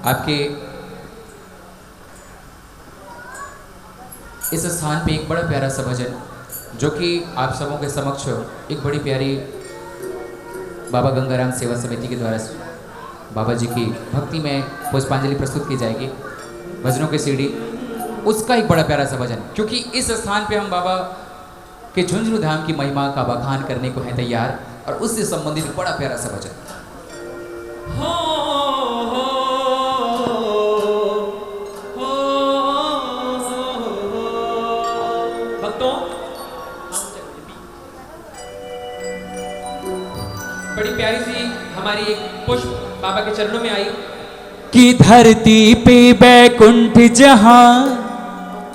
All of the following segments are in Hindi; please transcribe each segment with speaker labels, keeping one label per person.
Speaker 1: आपके इस स्थान पे एक बड़ा प्यारा सा भजन जो कि आप सबों के समक्ष एक बड़ी प्यारी बाबा गंगाराम सेवा समिति के द्वारा बाबा जी की भक्ति में पुष्पांजलि प्रस्तुत की जाएगी, भजनों की सीडी, उसका एक बड़ा प्यारा सा भजन, क्योंकि इस स्थान पे हम बाबा के झुंझुनू धाम की महिमा का बखान करने को हैं तैयार, और उससे संबंधित एक बड़ा प्यारा सा भजन।
Speaker 2: भक्तों, बड़ी प्यारी सी हमारी एक पुष्प बाबा के चरणों में आई
Speaker 3: कि धरती पे बैकुंठ जहां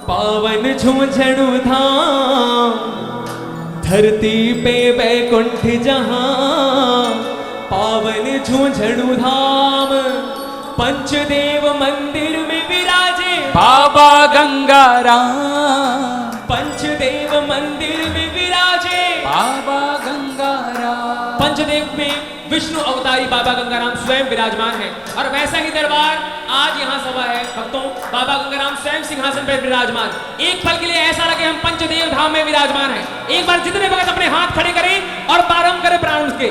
Speaker 2: पावन झुंझुनू धाम, धरती पे बैकुंठ जहां पावन झुंझुनू धाम, पंचदेव मंदिर में विराजे
Speaker 3: बाबा गंगाराम,
Speaker 2: पंचदेव मंदिर में विराजे
Speaker 3: बाबा गंगाराम।
Speaker 2: पंचदेव में विष्णु अवतारी बाबा गंगाराम स्वयं विराजमान है, और वैसा ही दरबार आज यहाँ सभा है भक्तों। बाबा गंगाराम स्वयं सिंहासन पर विराजमान, एक पल के लिए ऐसा लगे हम पंचदेव धाम में विराजमान हैं। एक बार जितने भक्त अपने हाथ खड़े करें और प्रारंभ करें प्राण के।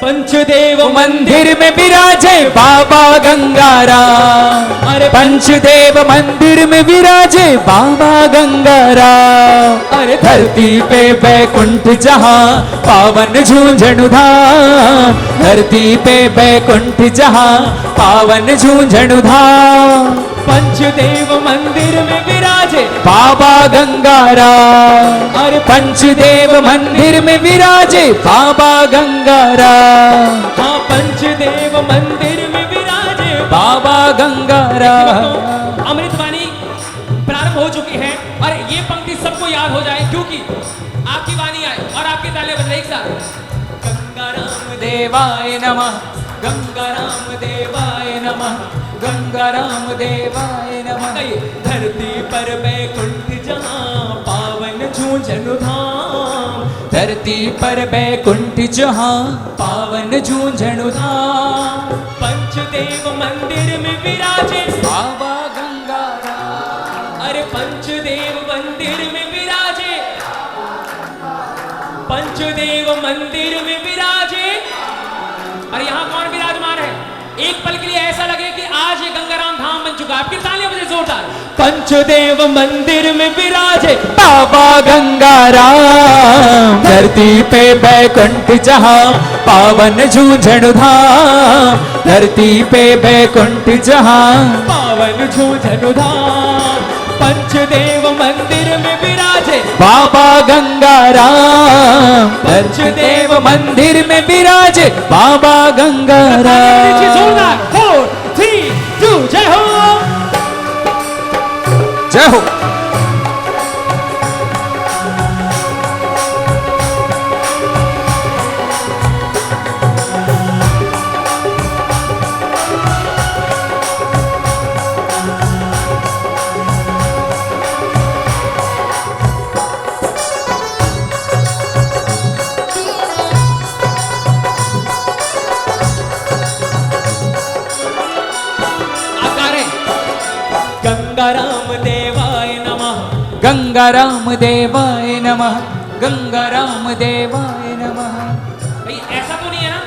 Speaker 3: पंचदेव मंदिर में विराजे बाबा गंगाराम, अरे पंचदेव मंदिर में विराजे बाबा गंगाराम, अरे धरती पे बैकुंठ जहां पावन झुंझुनू धाम, धरती पे बैकुंठ जहां पावन झुंझुनू धाम,
Speaker 2: पंचदेव मंदिर में विराजे
Speaker 3: बाबा गंगाराम, अरे पंचदेव मंदिर में विराजे बाबा गंगाराम,
Speaker 2: हाँ पंचदेव मंदिर में विराजे
Speaker 3: बाबा गंगाराम।
Speaker 2: अमृतवाणी प्रारंभ हो चुकी है, और ये पंक्ति सबको याद हो जाए क्योंकि आपकी वाणी आए और आपके ताले बज रहे एक साथ। गंगाराम
Speaker 3: देवाय नमः,
Speaker 2: गंगाराम देवाय नमः,
Speaker 3: गंगाराम देवाय नमः।
Speaker 2: धरती पर बैकुंठ जहां पावन झुंझुनू धाम,
Speaker 3: धरती पर बैकुंठ जहां पावन झुंझुनू धाम,
Speaker 2: पंचदेव मंदिर में विराजे
Speaker 3: बाबा गंगाराम,
Speaker 2: अरे पंचदेव मंदिर में विराजे, पंचदेव मंदिर में विराजे। और यहाँ कौन विराजमान है? एक पल के लिए ऐसा लगे कि आज ये गंगाराम धाम बन चुका है। आपकी तालियां बजे जोरदार। पंचदेव मंदिर में विराजे
Speaker 3: बाबा गंगाराम, धरती पे बैकुंठ जहां पावन झुंझुनू धाम, धरती पे बैकुंठ जहां
Speaker 2: पावन झुंझुनू धाम, पंचदेव मंदिर में विराजे
Speaker 3: बाबा गंगाराम, पंचदेव मंदिर में विराजे बाबा गंगाराम।
Speaker 2: जोरदार 4 3 2 जय हो,
Speaker 3: जय हो।
Speaker 2: गंगाराम देवाय नमः,
Speaker 3: गंगाराम देवाय नमः, गंगाराम देवाय नमः।
Speaker 2: भाई ऐसा तो नहीं है ना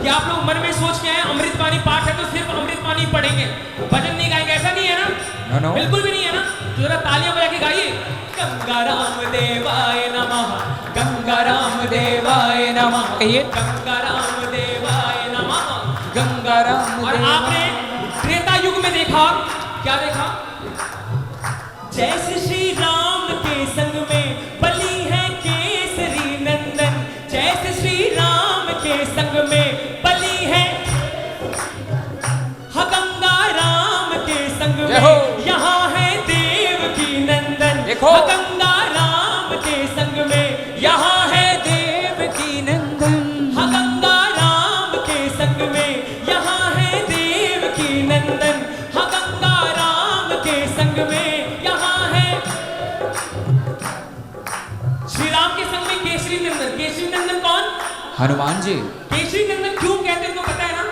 Speaker 2: कि आप लोग मन में सोच के आए अमृतवाणी पाठ है तो सिर्फ अमृतवाणी पढ़ेंगे, भजन नहीं गाएंगे, ऐसा नहीं है ना?
Speaker 3: No, no.
Speaker 2: बिल्कुल भी नहीं है ना। तो जरा तालियां बजा के गाइए। गंगाराम देवाय नमः, गंगाराम देवाय नमः,
Speaker 3: कहिए
Speaker 2: गंगाराम देवाय नमः,
Speaker 3: गंगाराम।
Speaker 2: और आपने त्रेता युग में देखा, क्या देखा? जैसे श्री राम के संग में बलि है केसरी नंदन, जैसे श्री राम के संग में बलि है गंगा राम के संग में यहाँ है देव की नंदन, गंगा राम के संग में यहाँ है देव की नंदन, गंगा राम के संग में यहाँ है देव की नंदन, गंगा राम के संग में यहाँ है श्री राम के संग में केसरी नंदन। केसरी नंदन कौन?
Speaker 1: हनुमान जी।
Speaker 2: केसरी नंदन क्यों कहते हैं तो पता है ना?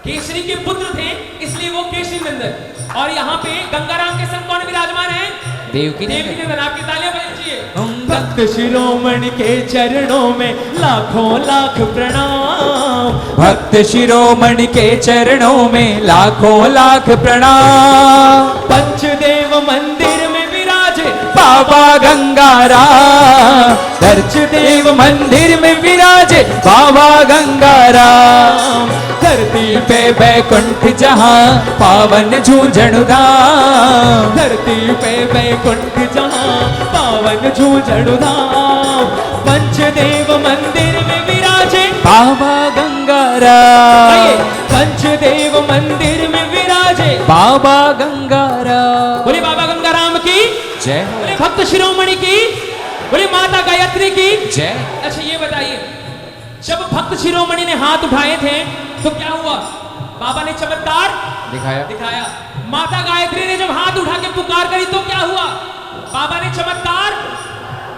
Speaker 2: केसरी केशरी के पुत्र थे, इसलिए वो केशरी नंदन। और यहाँ पे गंगाराम के संग कौन विराजमान है?
Speaker 1: देवकी
Speaker 2: नंदन। आपकी तालियां बजाइए।
Speaker 3: भक्त शिरोमणि के चरणों में लाखों लाख प्रणाम, भक्त शिरोमणि के चरणों में लाखों लाख प्रणाम। पंचदेव मंदिर में विराजे बाबा गंगाराम, पंचदेव मंदिर में विराजे बाबा गंगाराम। धरती पे बैकुंठ जहाँ पावन झूझण धाम, धरती पे बैकुंठ जहाँ पावन झूझण धाम। पंचदेव मंदिर में विराजे बाबा गंगाराम, पंचदेव मंदिर में विराजे बाबा गंगाराम।
Speaker 2: बोले बाबा गंगाराम की
Speaker 1: जय,
Speaker 2: बोले भक्त शिरोमणि की, बोले माता गायत्री की
Speaker 1: जय।
Speaker 2: अच्छा ये बताइए, जब भक्त शिरोमणि ने हाथ उठाए थे तो क्या हुआ? बाबा ने चमत्कार दिखाया। माता गायत्री ने जब हाथ उठा के पुकार करी तो क्या हुआ? बाबा ने चमत्कार।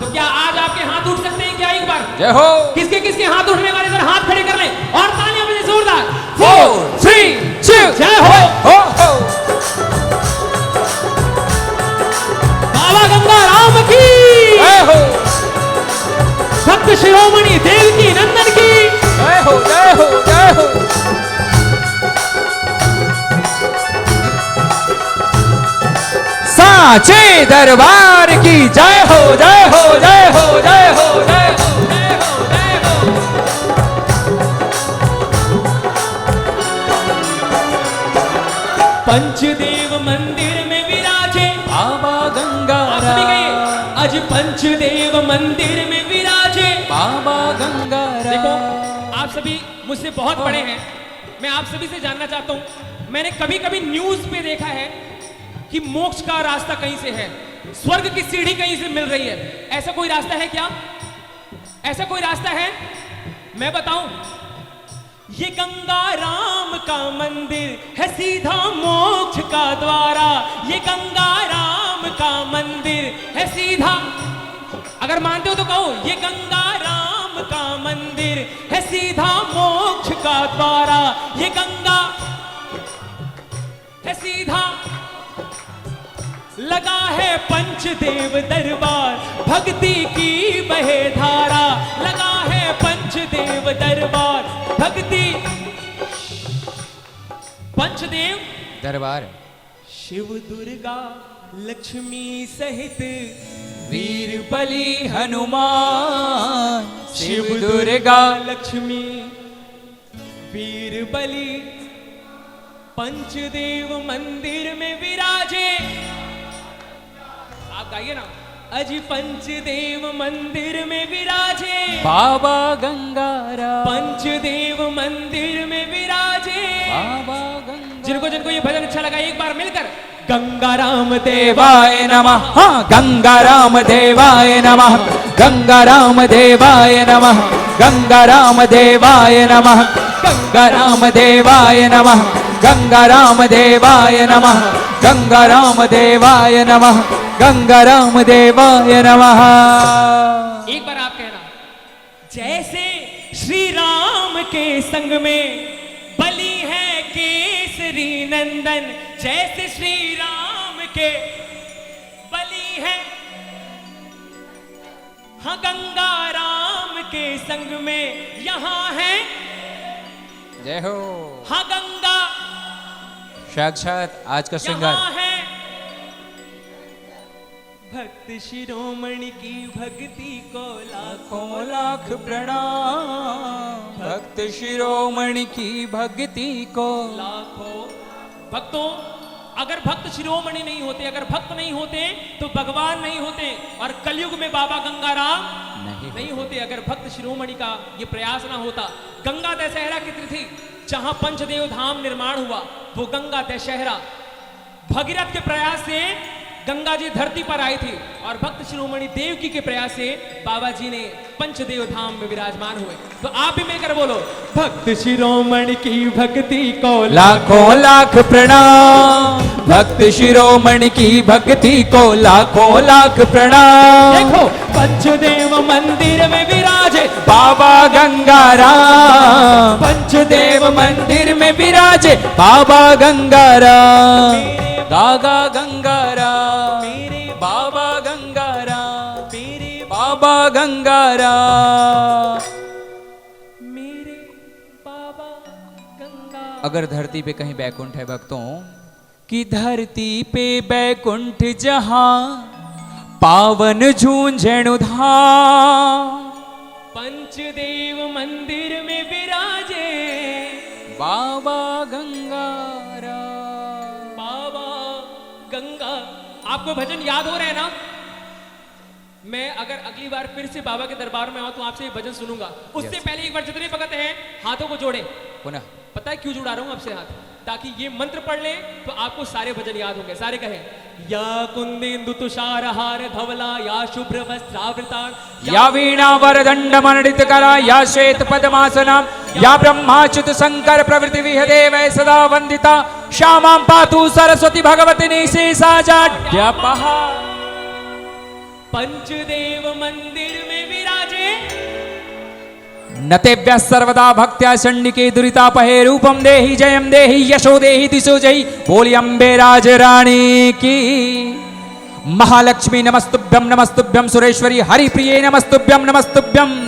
Speaker 2: तो क्या आज आपके हाथ उठ सकते हैं क्या एक बार?
Speaker 1: जय हो।
Speaker 2: किसके किसके हाथ उठने वाले जरा हाथ खड़े कर लें और तालियां बजाएं जोरदार।
Speaker 1: 4 3 2
Speaker 2: जय हो।
Speaker 1: हो।
Speaker 2: बाबा गंगाराम की
Speaker 1: जय हो,
Speaker 2: भक्त शिरोमणि देवकी नंदन की
Speaker 1: जय हो, जय हो, जय हो। साचे दरबार की जय हो, जय हो, जय हो, जय हो, जय हो, जय हो, जय हो।
Speaker 2: पंचदेव मंदिर में विराजे
Speaker 1: बाबा
Speaker 2: आप सभी
Speaker 1: गंगाराम,
Speaker 2: कहिए, आज पंचदेव मंदिर में विराजे
Speaker 1: बाबा गंगाराम।
Speaker 2: देखो आप सभी मुझसे बहुत बड़े हैं, मैं आप सभी से जानना चाहता हूं, मैंने कभी कभी न्यूज पे देखा है कि मोक्ष का रास्ता कहीं से है, स्वर्ग की सीढ़ी कहीं से मिल रही है। ऐसा कोई रास्ता है क्या? ऐसा कोई रास्ता है? मैं बताऊं, ये गंगाराम का मंदिर है सीधा मोक्ष का द्वारा। ये गंगाराम का मंदिर है सीधा, अगर मानते हो तो कहो, ये गंगाराम का मंदिर है सीधा मोक्ष का द्वारा। ये गंगा है सीधा, लगा है पंचदेव दरबार, भक्ति की बहे धारा। लगा है पंचदेव दरबार, भक्ति पंचदेव
Speaker 1: दरबार।
Speaker 2: शिव दुर्गा लक्ष्मी सहित
Speaker 1: वीर बलि हनुमान, शिव दुर्गा
Speaker 2: लक्ष्मी वीर बलि पंचदेव मंदिर में विराजे। आप गाइए ना, अजी पंचदेव मंदिर में विराजे
Speaker 1: बाबा गंगाराम,
Speaker 2: पंचदेव मंदिर में विराजे
Speaker 1: बाबा गंगाराम।
Speaker 2: जिनको जिनको ये भजन अच्छा लगा एक बार मिलकर गंगाराम
Speaker 3: देवाय नमः, हाँ गंगाराम देवाय नमः, गंगाराम देवाय नमः, गंगाराम देवाय नमः, गंगाराम देवाय नमः, गंगाराम देवाय नमः, गंगाराम देवाय नमः, गंगाराम देवाय नमः।
Speaker 2: एक बार आप कहना, जैसे श्री राम के संग में बलि है केसरी नंदन, जैसे श्री राम के बलि है, हाँ गंगा राम के संग में यहाँ है
Speaker 1: जय हो।
Speaker 2: हाँ गंगा
Speaker 1: साक्षात आज का श्रृंगार।
Speaker 2: यहाँ है भक्त शिरोमणि की भक्ति को लाखों
Speaker 3: लाख प्रणाम, भक्त शिरोमणि की भक्ति को
Speaker 2: लाखों। भक्तों, अगर भक्त शिरोमणि नहीं होते, अगर भक्त नहीं होते तो भगवान नहीं होते, और कलयुग में बाबा गंगाराम नहीं होते अगर भक्त शिरोमणि का ये प्रयास ना होता। गंगा दशहरा की तिथि जहां पंचदेव धाम निर्माण हुआ, वो गंगा दशहरा भगीरथ के प्रयास से गंगा जी धरती पर आई थी, और भक्त शिरोमणि देवकी के प्रयास से बाबा जी ने पंचदेव धाम में विराजमान हुए। तो आप भी मिलकर बोलो, भक्त शिरोमणि की भक्ति को
Speaker 3: लाखों लाख प्रणाम, भक्त शिरोमणि की भक्ति को लाखों लाख प्रणाम।
Speaker 2: देखो पंचदेव मंदिर में विराज विराजे
Speaker 3: बाबा गंगाराम पंचदेव मंदिर में विराजे बाबा गंगाराम गागा गंगाराम बाबा गंगाराम बाबा गंगाराम।
Speaker 2: मेरे बाबा गंगा।
Speaker 3: अगर धरती पे कहीं बैकुंठ है भक्तों, कि धरती पे बैकुंठ जहां पावन झूंझणु धाम,
Speaker 2: पंचदेव मंदिर में विराजे
Speaker 3: बाबा गंगाराम।
Speaker 2: बाबा गंगा। आपको भजन याद हो रहे हैं ना? मैं अगर अगली बार फिर से बाबा के दरबार में आऊं तो आपसे ये भजन सुनूंगा। उससे पहले एक बार जितने भगत हैं हाथों को जोड़े।
Speaker 3: पुनः
Speaker 2: पता है क्यों जुड़ा रहा हूं आपसे हाथ? ताकि ये मंत्र पढ़ ले तो आपको सारे भजन याद होंगे। सारे कहें, या कुंदेन्दु तुषार हार धवला, या शुभ्र वस्त्रावृता,
Speaker 3: या वीणा वरदंड मंडित करा, या श्वेत पद्मासना, या ब्रह्माच्युत शंकर प्रवृत्ति विहदेव सदा वंदिता, श्यामां पातु सरस्वती भगवती निशेषाजाड्यपहा।
Speaker 2: पंचदेव मंदिर में विराजे
Speaker 3: नतेभ्यः सर्वदा भक्त्या चंडिके दुरितापहे रूपम देहि जयम देहि यशो देहि दिशो जयि। बोली अम्बे राज रानी की। महालक्ष्मी नमस्तुभ्यम सुरेश्वरी हरिप्रिये नमस्तुभ्यम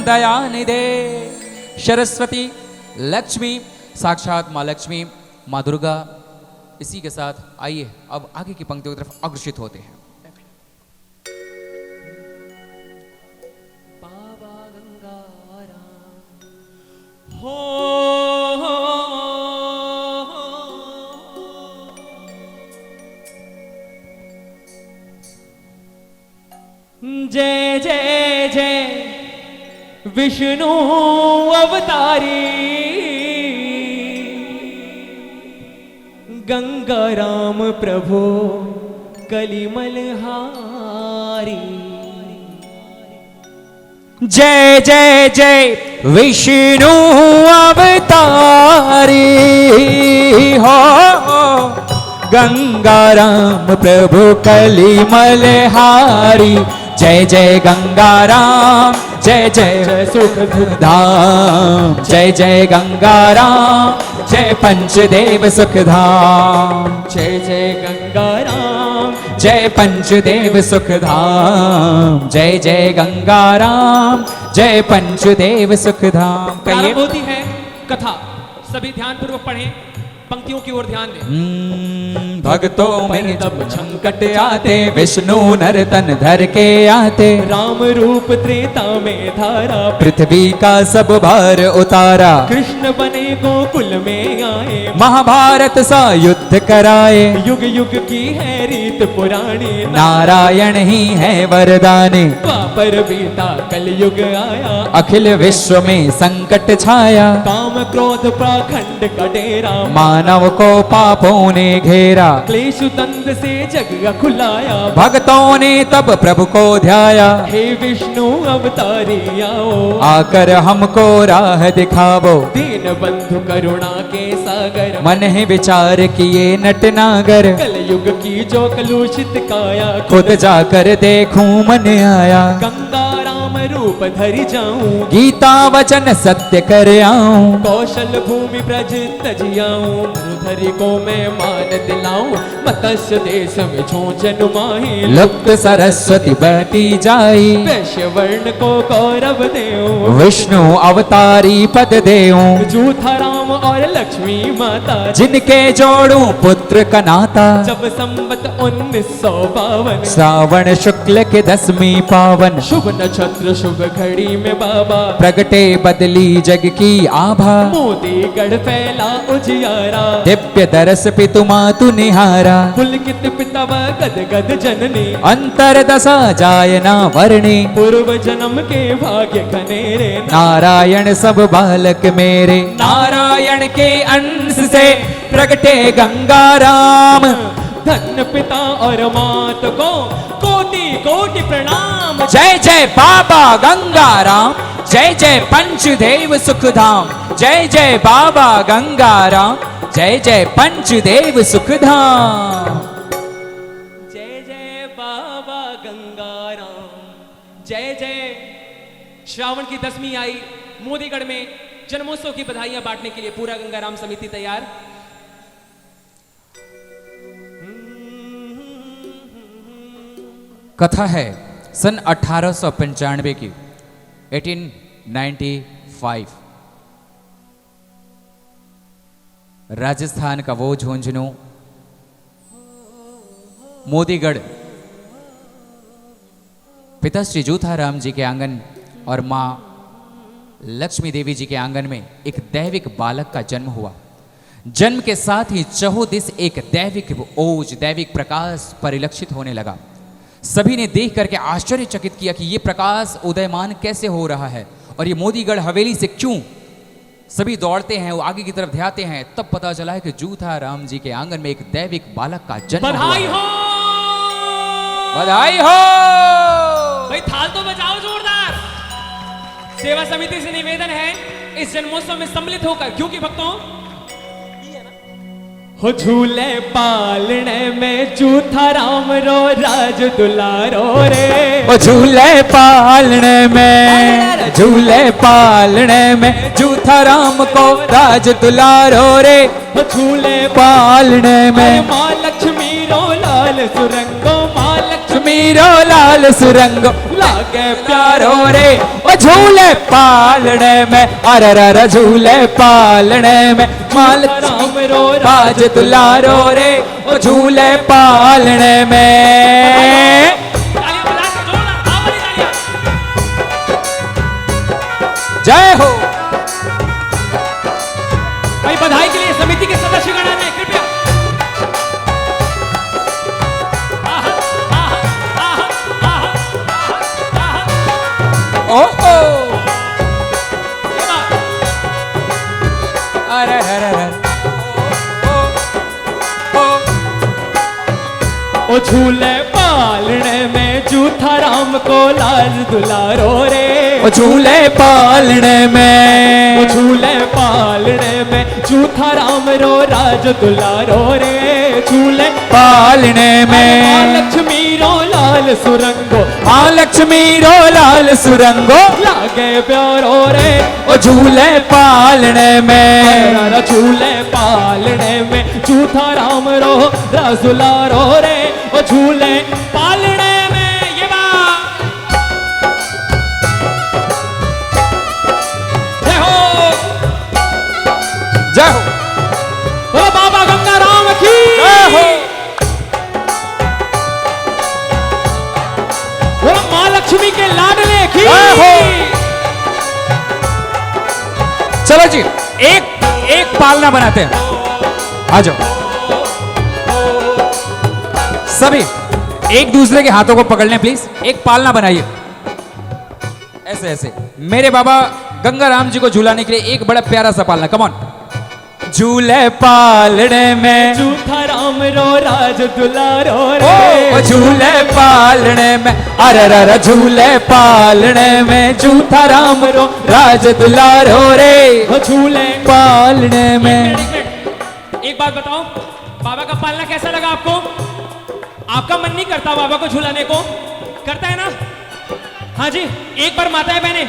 Speaker 3: दयानिधे। सरस्वती लक्ष्मी साक्षात माँ लक्ष्मी माँ दुर्गा। इसी के साथ आइए अब आगे की पंक्तियों की तरफ अग्रसित होते हैं।
Speaker 2: जय जय जय विष्णु अवतारी, गंगाराम प्रभु कलिमलहारी।
Speaker 3: जय जय जय विष्णु अवतारी हो, गंगाराम प्रभु कलिमलहारी। जय जय गंगाराम जय जय सुख धाम, जय जय गंगाराम जय पंचदेव सुख धाम।
Speaker 2: जय जय गंगाराम
Speaker 3: जय पंचदेव सुख धाम, जय जय गंगाराम जय पंचदेव सुख धाम।
Speaker 2: प्रारंभ होती है कथा। सभी ध्यान पूर्वक पढ़ें, पंक्तियों की ओर ध्यान दें।
Speaker 3: भक्तों में जब संकट आते, विष्णु नर तन धर के आते।
Speaker 2: राम रूप त्रेता में धारा,
Speaker 3: पृथ्वी का सब भार उतारा।
Speaker 2: कृष्ण बने गोकुल में आए,
Speaker 3: महाभारत सा युद्ध कराए।
Speaker 2: युग युग की है रीत पुरानी,
Speaker 3: नारायण ही है वरदानी।
Speaker 2: द्वापर बीता कल युग आया,
Speaker 3: अखिल विश्व में संकट छाया।
Speaker 2: काम क्रोध पाखंड का डेरा,
Speaker 3: मानव को पापों ने घेरा।
Speaker 2: क्लेश दंड से जग खुलाया,
Speaker 3: भक्तों ने तब प्रभु को ध्याया।
Speaker 2: हे विष्णु अवतारी आओ,
Speaker 3: आकर हमको राह दिखावो।
Speaker 2: दीन बंधु करुणा के सागर,
Speaker 3: मन ही विचार किए नटनागर।
Speaker 2: कल युग की जो कलुषित काया,
Speaker 3: खुद जाकर देखूं मन आया।
Speaker 2: गंगा राम रूप धरि जाऊं,
Speaker 3: गीता वचन सत्य कर आऊं।
Speaker 2: कौशल भूमि ब्रज तजियाऊं, मरुधरि को मैं मान दिलाऊं, मत्स्य देश में झोंझन माही।
Speaker 3: लुप्त सरस्वती बहती जाई,
Speaker 2: वैश्य वर्ण को गौरव देऊं,
Speaker 3: विष्णु अवतारी पद देऊं।
Speaker 2: जूथा राम और लक्ष्मी माता,
Speaker 3: जिनके जोड़ूं पुत्र का नाता।
Speaker 2: जब संवत 1952,
Speaker 3: श्रावण शुक्ल के 10वीं पावन।
Speaker 2: शुभ नक्षत्र शुभ घड़ी में बाबा,
Speaker 3: प्रगटे बदली जग की आभा।
Speaker 2: मोदी गढ़ फैला उजियारा,
Speaker 3: दिव्य दरस पितु मातु निहारा।
Speaker 2: पुलकित पिता व गद गद जननी,
Speaker 3: अंतर दशा जाय ना वर्णी।
Speaker 2: पूर्व जन्म के भाग्य घनेरे,
Speaker 3: नारायण सब बालक मेरे। नारायण के अंश से प्रगटे गंगाराम।
Speaker 2: धन्य पिता और मात को कोटि कोटि प्रणाम।
Speaker 3: जय जय बाबा गंगाराम, जय जय पंचदेव सुखधाम। जय जय बाबा गंगाराम, जय जय पंचदेव सुखधाम।
Speaker 2: जय जय बाबा गंगाराम, जय जय श्रावण की 10वीं आई, मोदीगढ़ में जन्मोत्सव की बधाइयां बांटने के लिए पूरा गंगाराम समिति तैयार।
Speaker 3: कथा है सन 1895 की, 1895। राजस्थान का वो झुंझुनू मोदीगढ़ पिता श्री जूथाराम जी के आंगन और मां लक्ष्मी देवी जी के आंगन में एक दैविक बालक का जन्म हुआ। जन्म के साथ ही चहुदिस एक दैविक ओज, दैविक प्रकाश परिलक्षित होने लगा। सभी ने देख करके आश्चर्यचकित किया कि ये प्रकाश उदयमान कैसे हो रहा है और ये मोदीगढ़ हवेली से क्यों। सभी दौड़ते हैं, वो आगे की तरफ ध्याते हैं, तब पता चला है कि जूथाराम जी के आंगन में एक दैविक बालक का जन्म हुआ।
Speaker 2: बधाई हो,
Speaker 3: बधाई हो।
Speaker 2: भाई थाल तो बजाओ जोरदार। सेवा समिति से निवेदन है इस जन्मोत्सव में सम्मिलित होकर, क्योंकि भक्तों हो झूले पालने में जूथाराम रो राज दुलारो रे।
Speaker 3: ओ झूले पालने में जूथाराम को राज दुलारो रे।
Speaker 2: झूले
Speaker 3: पालने में
Speaker 2: माँ लक्ष्मी रो लाल सुरंगो, माँ लक्ष्मी
Speaker 3: मीरो लाल सुरंगो लागे प्यारो रे। ओ झूले पालने में अरर झूले पालने में माल
Speaker 2: राम रो
Speaker 3: राज दुलारो रे। ओ झूले पालने में।
Speaker 2: तालियां बजा के जोरदार, तालियां।
Speaker 3: जय हो।
Speaker 2: भाई बधाई के लिए समिति के सदस्यगण ने कृपया
Speaker 3: ओहो अरे
Speaker 2: ओ झूले पालने में जूथाराम को लाल दुलारो रे।
Speaker 3: ओ झूले पालने में,
Speaker 2: ओ झूले पालने में जूथाराम रो राज दुलारो रे। झूले
Speaker 3: पालने में
Speaker 2: लक्ष्मी रो लाल सुरंगो,
Speaker 3: माँ लक्ष्मी रो लाल सुरंगो
Speaker 2: लागे प्यारो रे।
Speaker 3: ओ झूले पालने में।
Speaker 2: झूले पालने में जूथाराम रो राज दुलारो रे। ओ झूले पालने में ये बात जय हो,
Speaker 3: जय हो।
Speaker 2: ओ बाबा गंगाराम की
Speaker 3: जय हो।
Speaker 2: ओ माँ लक्ष्मी के लाडले की
Speaker 3: जय हो। चलो जी, एक पालना बनाते हैं। आ जाओ सभी, एक दूसरे के हाथों को पकड़ लें प्लीज। एक पालना बनाइए ऐसे ऐसे। मेरे बाबा गंगाराम जी को झूलाने के लिए एक बड़ा प्यारा सा पालना। Come on. झूले पालने में
Speaker 2: जूथाराम रो राज दुलारो रे।
Speaker 3: ओ झूले पालने में अरर झूले पालने में जूथाराम रो राज दुलारो रे।
Speaker 2: ओ झूले
Speaker 3: पालने में।
Speaker 2: एक बात बताओ, बाबा का पालना कैसा लगा आपको? आपका मन नहीं करता बाबा को झूलाने को? करता है ना? हाँ जी। एक बार माताएं बहने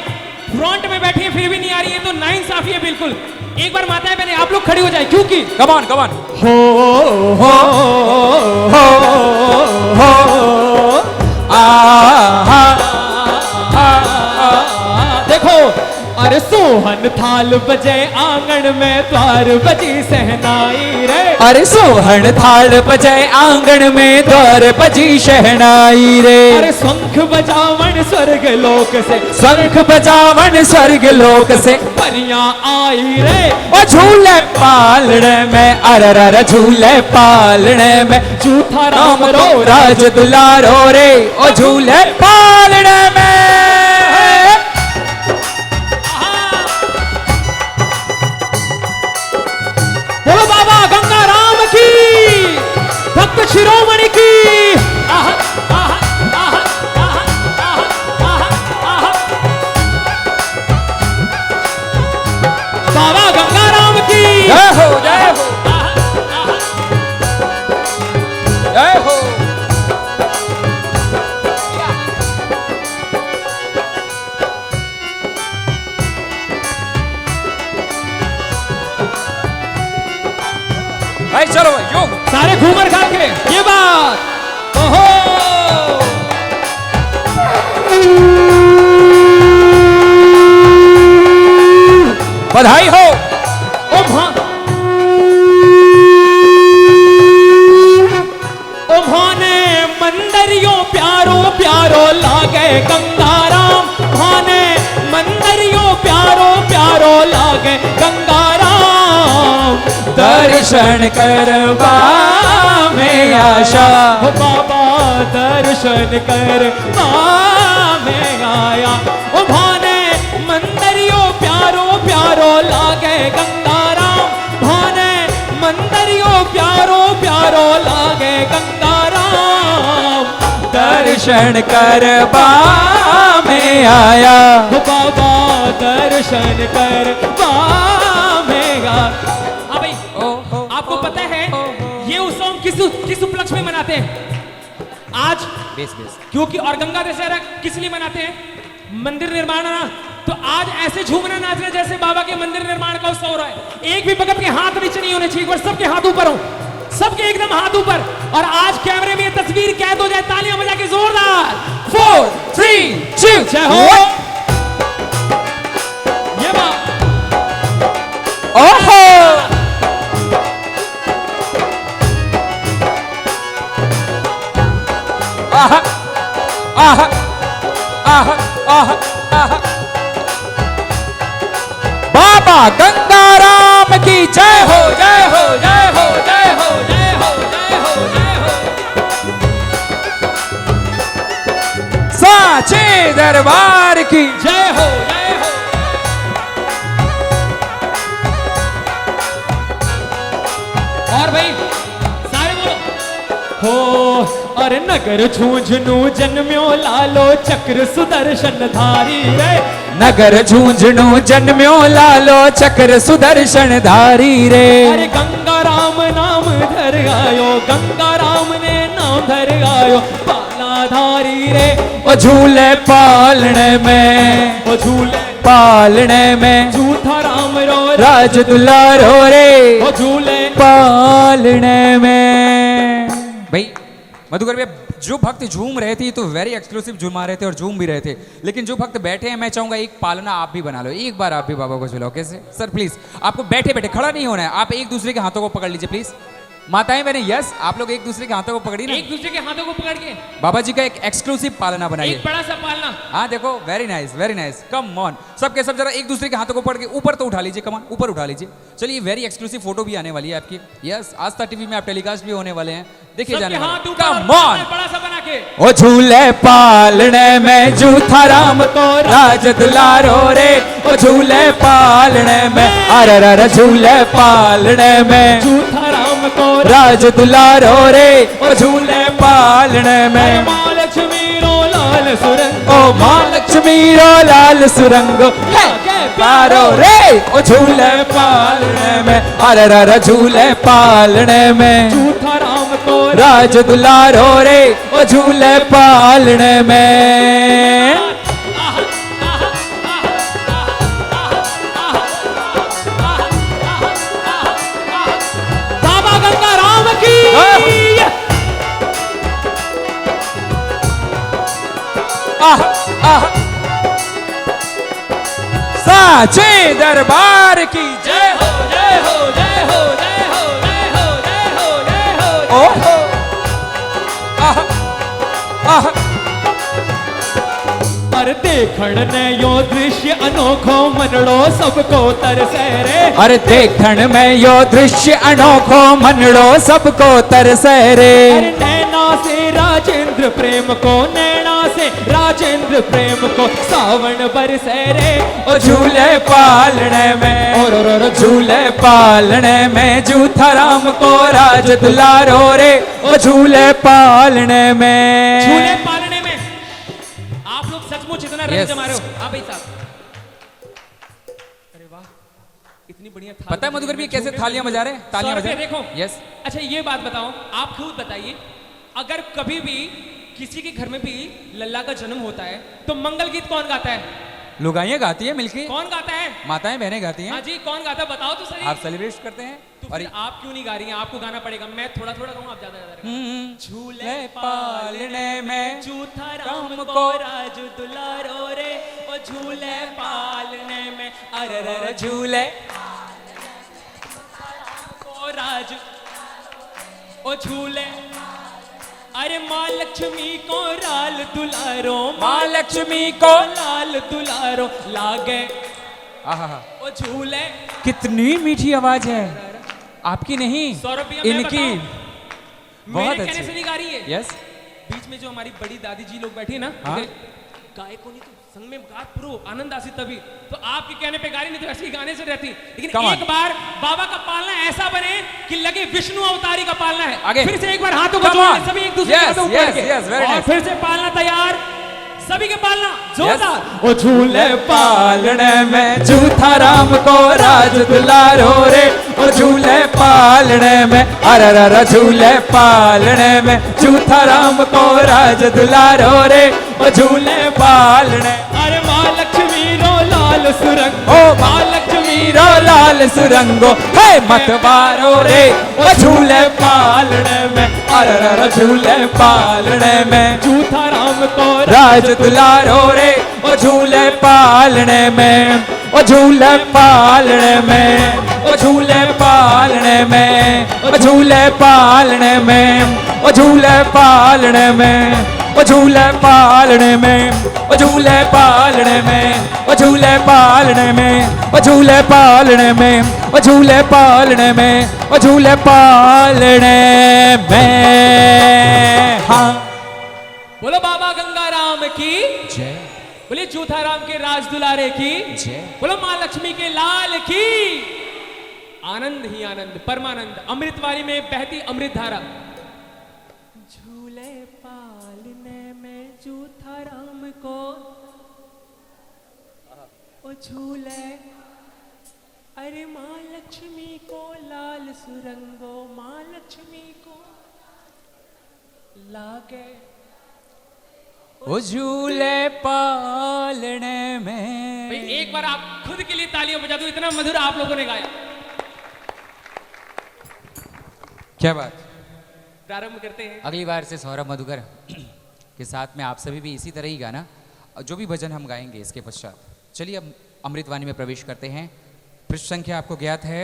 Speaker 2: फ्रंट में बैठी है फिर भी नहीं आ रही है तो नाइंसाफी है बिल्कुल। एक बार माताएं बहने आप लोग खड़ी हो जाए, क्योंकि
Speaker 3: कम ऑन
Speaker 2: हो
Speaker 3: हो हो आ
Speaker 2: देखो, अरे सोहन थाल बजे आंगन में द्वार बजी सहनाई रे।
Speaker 3: अरे सोहन थाल बजे आंगन में द्वार बजी शहनाई रे।
Speaker 2: अरे शंख बजावन स्वर्ग लोक से,
Speaker 3: शंख बजावन स्वर्ग लोक से
Speaker 2: परियां आई रे।
Speaker 3: ओ झूले पालने में अरर झूले पालने में
Speaker 2: जूथाराम रो
Speaker 3: राज दुलारो रे। ओ झूले पालने में।
Speaker 2: बोलो बाबा गंगाराम की, भक्त शिरोमणि की। आहा, आहा, आहा, आहा, आहा, आहा, आहा। बाबा गंगाराम की
Speaker 3: जय हो, जय हो, जय हो। योग।
Speaker 2: सारे घूमर खा के ये बात। ओहो
Speaker 3: बधाई हो।
Speaker 2: ओ भाने मंदरियो प्यारो प्यारो लागे गंगाराम, भाने मंदरियो प्यारो प्यारो लागे गंगाराम।
Speaker 3: दर्शन करवा में आशा,
Speaker 2: हो बाबा दर्शन करवा में आया। ओ भाने मंदरियो प्यारो प्यारो लागे गंगाराम, भाने मंदरियो प्यारो प्यारो लागे गंगाराम।
Speaker 3: दर्शन करवा में आया।
Speaker 2: हो बाबा दर्शन करवा में आया। हाँ भाई, आपको पता है ये उत्सव किस उपलक्ष्य में मनाते हैं आज?
Speaker 3: Base base.
Speaker 2: क्योंकि और गंगा दशहरा किस लिए मनाते हैं? मंदिर निर्माण ना, तो आज ऐसे झूमना नाचना जैसे बाबा के मंदिर निर्माण का उत्सव हो रहा है। एक भी भगत के हाथ नीचे नहीं होने चाहिए, एक बार सबके हाथ ऊपर हो, सबके एकदम हाथ ऊपर। और आज कैमरे में ये तस्वीर कैद हो जाए, तालियां बजा के जोरदार।
Speaker 3: 4 3 2
Speaker 2: जय हो। ये बात।
Speaker 3: ओहो आहा आहा आहा आहा आहा। बाबा गंगाराम की जय हो जय हो जय हो जय हो जय हो जय हो जय हो। साचे दरबार की
Speaker 2: जय हो जय हो। और भाई सारे बोलो। हो अरे नगर झुंझुनू जन्म्यो लालो चक्र सुदर्शन धारी रे।
Speaker 3: नगर झुंझुनू जन्म्यो लालो चक्र सुदर्शन धारी रे।
Speaker 2: अरे गंगाराम नाम धर आयो, गंगाराम ने नाम धर आयो पालाधारी रे।
Speaker 3: ओ झूले पालने में,
Speaker 2: ओ झूले
Speaker 3: पालने में
Speaker 2: झूठा राम रो
Speaker 3: राज दुलारो रे।
Speaker 2: ओ झूले
Speaker 3: पालने में। भाई मधुकर भैया, जो भक्त झूम रहे थे तो वेरी एक्सक्लूसिव झूमा रहे थे और झूम भी रहे थे, लेकिन जो भक्त बैठे हैं मैं चाहूंगा एक पालना आप भी बना लो, एक बार आप भी बाबा को झुलाओ। कैसे सर? प्लीज आपको बैठे बैठे खड़ा नहीं होना है, आप एक दूसरे के हाथों को पकड़ लीजिए प्लीज। माताएं बहनें, यस आप लोग एक दूसरे के हाथों को पकड़िए ना।
Speaker 2: एक दूसरे के हाथों को पकड़ के
Speaker 3: बाबा जी का एक एक्सक्लूसिव पालना बनाइए।
Speaker 2: एक बड़ा सा पालना।
Speaker 3: हाँ देखो, very nice very nice. Come on सबके सब जरा एक दूसरे के हाथों को पकड़ के ऊपर तो उठा लीजिए, कमान ऊपर उठा लीजिए। चलिए वेरी एक्सक्लूसिव फोटो भी आने वाली है आपकी। यस आस्था टीवी में आप टेलीकास्ट भी होने वाले हैं, देखिए जाने
Speaker 2: हाथ ऊपर
Speaker 3: कम ऑन।
Speaker 2: बड़ा सा बना के।
Speaker 3: ओ झूले पालने में जूथा राम को राज दुलारो रे। ओ झूले पालने में अरे झूले पालने में
Speaker 2: झूठा राम को
Speaker 3: राज दुलारो रे। ओ झूले पालने में
Speaker 2: माँ लक्ष्मी रो लाल सुरंग।
Speaker 3: ओ माँ लक्ष्मी रो लाल सुरंगो पारो रे। ओ झूले पालने में अरे झूले पालने में
Speaker 2: झूठा राम को
Speaker 3: राज दुलारो रे। ओ झूले पालने में।
Speaker 2: बाबा गंगाराम की।
Speaker 3: साचे दरबार की
Speaker 2: जय हो जय हो जय हो जय हो जय हो जय हो जय हो।
Speaker 3: ओहो आह आह।
Speaker 2: अरे देखण ने यो दृश्य अनोखो मनड़ो सबको तरसे रे।
Speaker 3: अरे देखण में यो दृश्य अनोखो मनड़ो सबको तरसे रे।
Speaker 2: अरे नैना से राजेंद्र प्रेम को, नैना से राजेंद्र प्रेम को सावन बरसे रे।
Speaker 3: ओ झूले पालने में और झूले पालने में जूथा राम को राज दुलारो रे। ओ झूले पालने में।
Speaker 2: झूले पालने में आप लोग सचमुच इतना रंग जमा रहे हो। हाँ भाई साहब, अरे वाह इतनी बढ़िया थाली।
Speaker 3: पता है मधुकर भी कैसे थालियां बजा रहे हैं? तालियां बजा रहे हैं।
Speaker 2: देखो
Speaker 3: यस।
Speaker 2: अच्छा ये बात बताओ, आप खुद बताइए, अगर कभी भी किसी के घर में भी लल्ला का जन्म होता है तो मंगल गीत कौन गाता है?
Speaker 3: लुगाइयाँ गाती है मिलके,
Speaker 2: कौन गाता है?
Speaker 3: माताएं बहनें गाती
Speaker 2: हाँ
Speaker 3: हैं,
Speaker 2: जी, कौन गाता है बताओ तो सही।
Speaker 3: आप सेलिब्रेट करते हैं।
Speaker 2: तो
Speaker 3: और
Speaker 2: फिर आप क्यों नहीं गा रही हैं? आपको गाना पड़ेगा। मैं थोड़ा थोड़ा गाऊं, आप ज्यादा ज्यादा।
Speaker 3: झूले पालने में
Speaker 2: जूथा राम को राज दुलारो रे, ओ झूले पालने में अरे
Speaker 3: झूले
Speaker 2: को राज, ओ झूले, अरे माँ लक्ष्मी को लाल दुलारो,
Speaker 3: माँ लक्ष्मी को
Speaker 2: लाल दुलारो लागे,
Speaker 3: आहा,
Speaker 2: ओ झूले।
Speaker 3: कितनी मीठी आवाज है आपकी, नहीं
Speaker 2: 100 रुपया मैं
Speaker 3: इनकी।
Speaker 2: बताऊं?
Speaker 3: बहुत
Speaker 2: मेरे कहने
Speaker 3: अच्छी।
Speaker 2: से नहीं गा रही है।
Speaker 3: यस,
Speaker 2: बीच में जो हमारी बड़ी दादी जी लोग बैठी है ना,
Speaker 3: हाँ।
Speaker 2: गाय को नहीं तो संग में गा प्रो आनंद आसी तभी तो आपके कहने पे गा रही, नहीं तो ऐसे ही गाने से रहती। लेकिन
Speaker 3: Come on.
Speaker 2: एक बार बाबा का पालना ऐसा बने कि लगे विष्णु अवतारी का पालना है।
Speaker 3: आगे।
Speaker 2: फिर से एक बार हाथों को
Speaker 3: Come
Speaker 2: जोड़ें,
Speaker 3: on.
Speaker 2: सभी एक दूसरे के
Speaker 3: Yes,
Speaker 2: हाथों ऊपर
Speaker 3: yes,
Speaker 2: के।
Speaker 3: yes, very
Speaker 2: और
Speaker 3: nice.
Speaker 2: फिर से पालना तैयार, सभी के पालना जोरदार।
Speaker 3: ओ झूले पालने में जूथा राम को राज दुलारो रे, ओ झूले पालने में अरे झूले पालने में जूथा राम को राज दुलारो रे, ओ झूले पालने।
Speaker 2: अरे माँ लक्ष्मी रो लाल सुरंग,
Speaker 3: ओ माँ लक्ष्मी रो लाल सुरंगो, हे मतवारो रे, ओ झूले पालने में अरे झूले पालने में
Speaker 2: जूथा राम को
Speaker 3: राज दुलारो रे, ओ झूले पालने में, ओ झूले पालने में, ओ झूले पालने में, ओ झूले पालने में, ओ झूले पालने में, ओ झूले पालने में, ओ झूले पालने में, ओ झूले पालने में, ओ झूले पालने में, ओ झूले पालने में, ओ झूले पालने में। हाँ,
Speaker 2: बोलो बाबा गंगाराम की
Speaker 3: जय
Speaker 2: बोले, जूथा राम के राज दुलारे की
Speaker 3: जय।
Speaker 2: बोलो, माँ लक्ष्मी के लाल की। आनंद ही आनंद, परमानंद, अमृतवारी में बहती अमृत धारा। झूले पालने में जूथा राम को, ओ झूले, अरे माँ लक्ष्मी को लाल सुरंगो, माँ लक्ष्मी को लागे,
Speaker 3: ओ झूले पालने में।
Speaker 2: भाई एक बार आप खुद के लिए तालियां बजा दो, इतना मधुर आप लोगों ने गाया।
Speaker 3: क्या बात।
Speaker 2: प्रारंभ करते हैं।
Speaker 1: अगली बार से सौरभ मधुकर के साथ में आप सभी भी इसी तरह ही गाना, जो भी भजन हम गाएंगे इसके पश्चात। चलिए अब अमृतवाणी में प्रवेश करते हैं। पृष्ठ संख्या आपको ज्ञात है,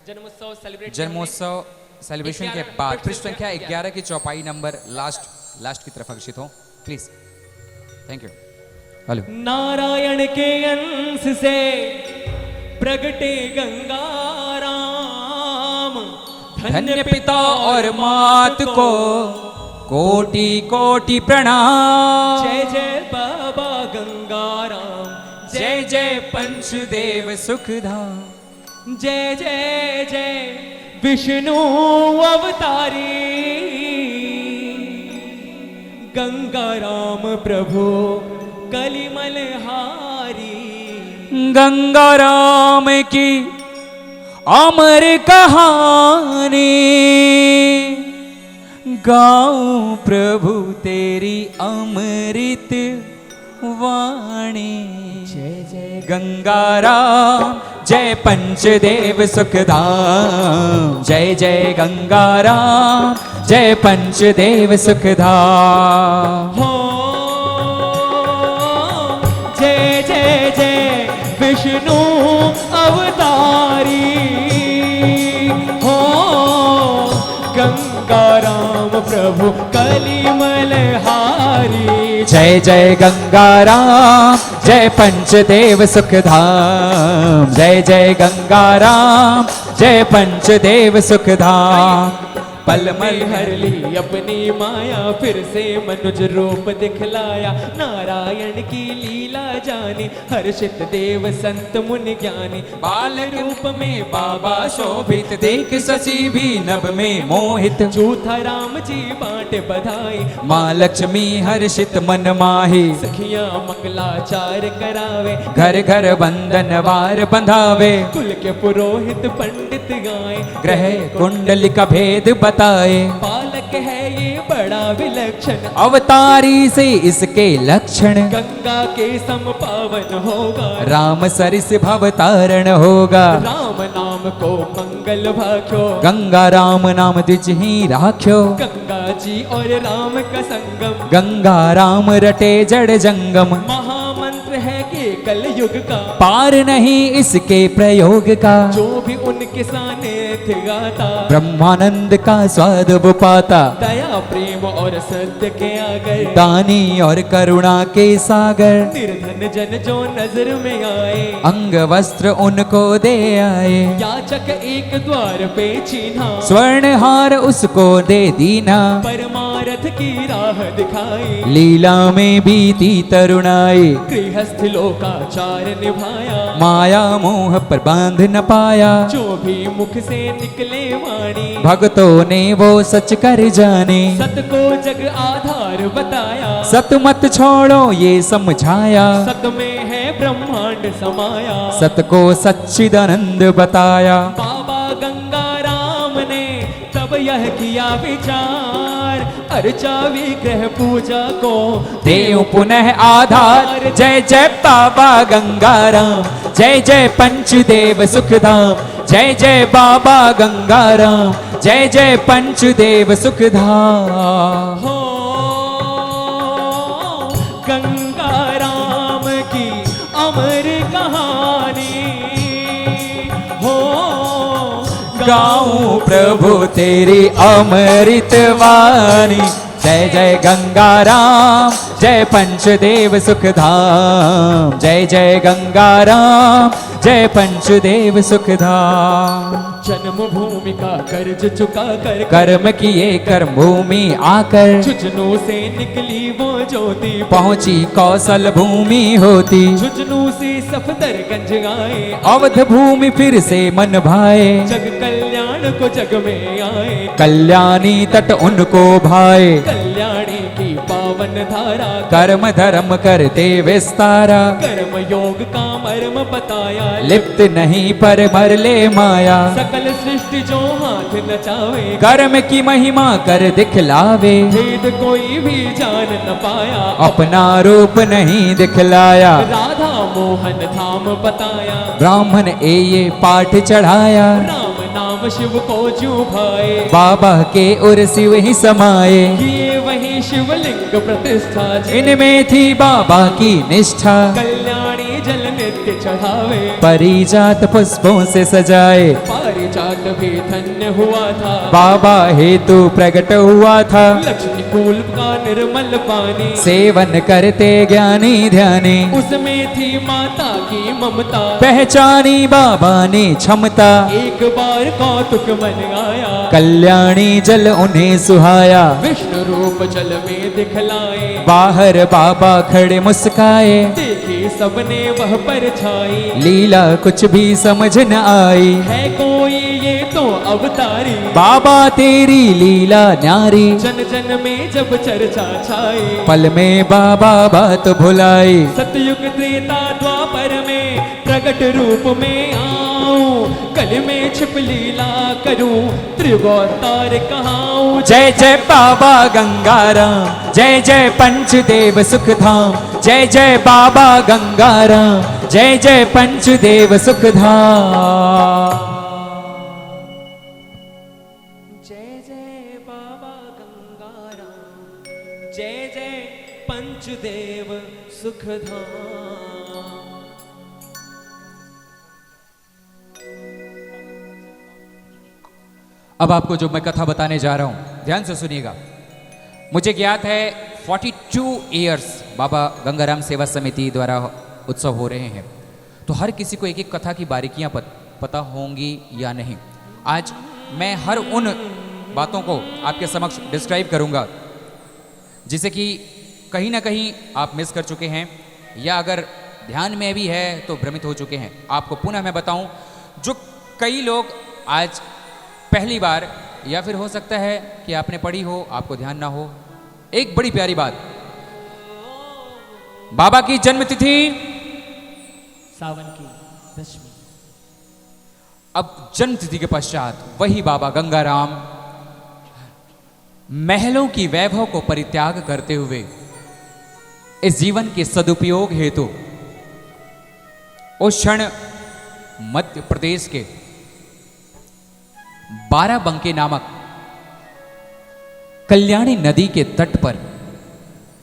Speaker 2: जन्मोत्सव सेलिब्रेट,
Speaker 1: जन्मोत्सव सेलिब्रेशन के
Speaker 2: 11
Speaker 1: बाद
Speaker 2: पृष्ठ
Speaker 1: पृष्ठ संख्या
Speaker 2: संख्या
Speaker 1: 11 की चौपाई नंबर लास्ट की तरफ अग्रसित हो please. Thank you. Hello.
Speaker 2: Narayan के अंश से प्रगटे गंगाराम,
Speaker 3: धन्य पिता और मात को कोटि कोटि प्रणाम।
Speaker 2: जय जय बाबा गंगाराम,
Speaker 3: जय जय पंचदेव सुखधाम।
Speaker 2: जय जय जय विष्णु अवतारी, गंगाराम प्रभु कलिमल हारी।
Speaker 3: गंगाराम की अमर कहानी, गाऊं प्रभु तेरी अमृत वाणी। जय जय गंगाराम, जय पंचदेव सुखधाम। जय जय गंगाराम, जय पंचदेव सुखधाम।
Speaker 2: हो जय जय जय विष्णु अवतारी, हो गंगाराम प्रभु कलिमल हारी।
Speaker 3: जय जय गंगाराम, जय पंचदेव सुखधाम। जय जय गंगाराम, जय पंचदेव सुखधाम।
Speaker 2: पलमल हर ली अपनी माया, फिर से मनुज रूप दिखलाया। नारायण की लीला जानी, हर्षित देव संत मुनि ज्ञानी।
Speaker 3: बाल रूप में बाबा शोभित, देख शशि भी नभ में मोहित।
Speaker 2: जूथा राम जी बांटे बधाई,
Speaker 3: माँ लक्ष्मी हर्षित मन माही।
Speaker 2: सखियां मंगलाचार करावे,
Speaker 3: घर घर बंधन वार बंधावे।
Speaker 2: कुल के पुरोहित पंडित गाए,
Speaker 3: ग्रह कुंडली का भेद बताए।
Speaker 2: बालक है ये बड़ा विलक्षण, विलक्षण,
Speaker 3: अवतारी से इसके लक्षण,
Speaker 2: गंगा के सम पावन होगा,
Speaker 3: राम सरिस भव तारण होगा,
Speaker 2: राम नाम को मंगल भाख्यो,
Speaker 3: गंगा राम नाम द्विज ही राख्यो,
Speaker 2: गंगा जी और राम का संगम,
Speaker 3: गंगा राम रटे जड़ जंगम,
Speaker 2: महामंत्र है के कल युग का,
Speaker 3: पार नहीं इसके प्रयोग का,
Speaker 2: जो भी उनके सानिध्य गाता,
Speaker 3: ब्रह्मानंद का स्वाद वो पाता,
Speaker 2: दया प्रेम और सत्य के आगे,
Speaker 3: दानी और करुणा के सागर,
Speaker 2: निर्धन जन जो नजर में आए,
Speaker 3: अंग वस्त्र उनको दे आए,
Speaker 2: याचक एक द्वार पे चीन्हा,
Speaker 3: स्वर्ण हार उसको दे दीना,
Speaker 2: परमारथ की राह दिखाई,
Speaker 3: लीला में बीती तरुणाई,
Speaker 2: गृहस्थ लोकाचार निभाया,
Speaker 3: माया मोह पर बांध न पाया,
Speaker 2: जो भी मुख से निकले वाणी,
Speaker 3: भक्तों ने वो सच कर जाने,
Speaker 2: सत को जग आधार बताया,
Speaker 3: सत मत छोड़ो ये समझाया,
Speaker 2: सत में है ब्रह्मांड समाया,
Speaker 3: सत को सच्चिदानंद बताया,
Speaker 2: बाबा गंगा राम ने तब यह किया विचार, अर्चा विग्रह पूजा को
Speaker 3: देव पुनः आधार, जय जय बाबा गंगाराम, जय जय पंचदेव सुखधाम, जय जय बाबा गंगाराम, जय जय पंचदेव सुखधाम।
Speaker 2: हो गंगा राम की अमर कहानी, हो
Speaker 3: गाऊं प्रभु तेरी अमृत वाणी, जय जय गंगाराम, जय पंचदेव सुखधाम, जय जय गंगाराम, जय पंचदेव सुखधाम।
Speaker 2: जन्म भूमि का कर्ज चुका कर,
Speaker 3: कर्म किए कर्म भूमि आकर,
Speaker 2: झुंझुनू से निकली वो ज्योति,
Speaker 3: पहुंची कौशल भूमि होती,
Speaker 2: झुंझुनू से सफदरगंज आए,
Speaker 3: अवध भूमि फिर से मन भाए,
Speaker 2: जग कल्याण को जग में आए,
Speaker 3: कल्याणी तट उनको भाए,
Speaker 2: कल्याणी की पावन धारा,
Speaker 3: कर्म धर्म करते विस्तारा,
Speaker 2: कर्म योग का मर्म बताया,
Speaker 3: लिप्त नहीं पर मर ले माया,
Speaker 2: सकल सृष्टि जो हाथ नचावे,
Speaker 3: कर्म की महिमा कर दिखलावे,
Speaker 2: भेद कोई भी जान न पाया,
Speaker 3: अपना रूप नहीं दिखलाया,
Speaker 2: राधा मोहन धाम बताया,
Speaker 3: ब्राह्मण ये पाठ चढ़ाया,
Speaker 2: राम नाम शिव को जू भाए,
Speaker 3: बाबा के उर शिव ही समाये,
Speaker 2: किए वही शिवलिंग प्रतिष्ठा,
Speaker 3: इनमें थी बाबा की निष्ठा,
Speaker 2: कल्याणी जल नित्य चढ़ावे,
Speaker 3: परिजात पुष्पों से सजाए,
Speaker 2: पारिजात भी धन्य हुआ था,
Speaker 3: बाबा हेतु प्रकट हुआ था,
Speaker 2: लक्ष्मी फूल का निर्मल पानी,
Speaker 3: सेवन करते ज्ञानी ध्यानी,
Speaker 2: उसमें थी माता की ममता,
Speaker 3: पहचानी बाबा ने क्षमता,
Speaker 2: एक बार कौतुक मन आया,
Speaker 3: कल्याणी जल उन्हें सुहाया,
Speaker 2: विष्णु रूप जल में दिखलाए,
Speaker 3: बाहर बाबा खड़े मुस्काए,
Speaker 2: देखी सबने वह परछाई,
Speaker 3: लीला कुछ भी समझ न आई,
Speaker 2: है कोई ये तो अवतारी,
Speaker 3: बाबा तेरी लीला न्यारी,
Speaker 2: जन जन में जब चर्चा छाई,
Speaker 3: पल में बाबा बात भुलाई,
Speaker 2: सतयुग त्रेता द्वापर में प्रगट रूप में आऊं, कल में छिप लीला करूं, त्रिगोतार कहाऊं,
Speaker 3: जय जय बाबा गंगाराम, जय जय पंचदेव सुखधाम, जय जय बाबा गंगाराम, जय जय पंचदेव सुखधाम।
Speaker 2: जय जय बाबा गंगाराम, जय जय पंचदेव सुखधाम।
Speaker 3: अब आपको जो मैं कथा बताने जा रहा हूं ध्यान से सुनिएगा। मुझे ज्ञात है 42 इयर्स बाबा गंगाराम सेवा समिति द्वारा उत्सव हो रहे हैं, तो हर किसी को एक एक कथा की बारीकियां पता होंगी या नहीं। आज मैं हर उन बातों को आपके समक्ष डिस्क्राइब करूंगा जिसे कि कहीं ना कहीं आप मिस कर चुके हैं या अगर ध्यान में भी है तो भ्रमित हो चुके हैं। आपको पुनः मैं बताऊं, जो कई लोग आज पहली बार या फिर हो सकता है कि आपने पढ़ी हो, आपको ध्यान ना हो। एक बड़ी प्यारी बात, बाबा की जन्म तिथि
Speaker 2: सावन की 10वीं।
Speaker 3: अब जन्म तिथि के पश्चात वही बाबा गंगाराम महलों की वैभव को परित्याग करते हुए इस जीवन के सदुपयोग हेतु उस क्षण मध्य प्रदेश के बाराबंकी नामक कल्याणी नदी के तट पर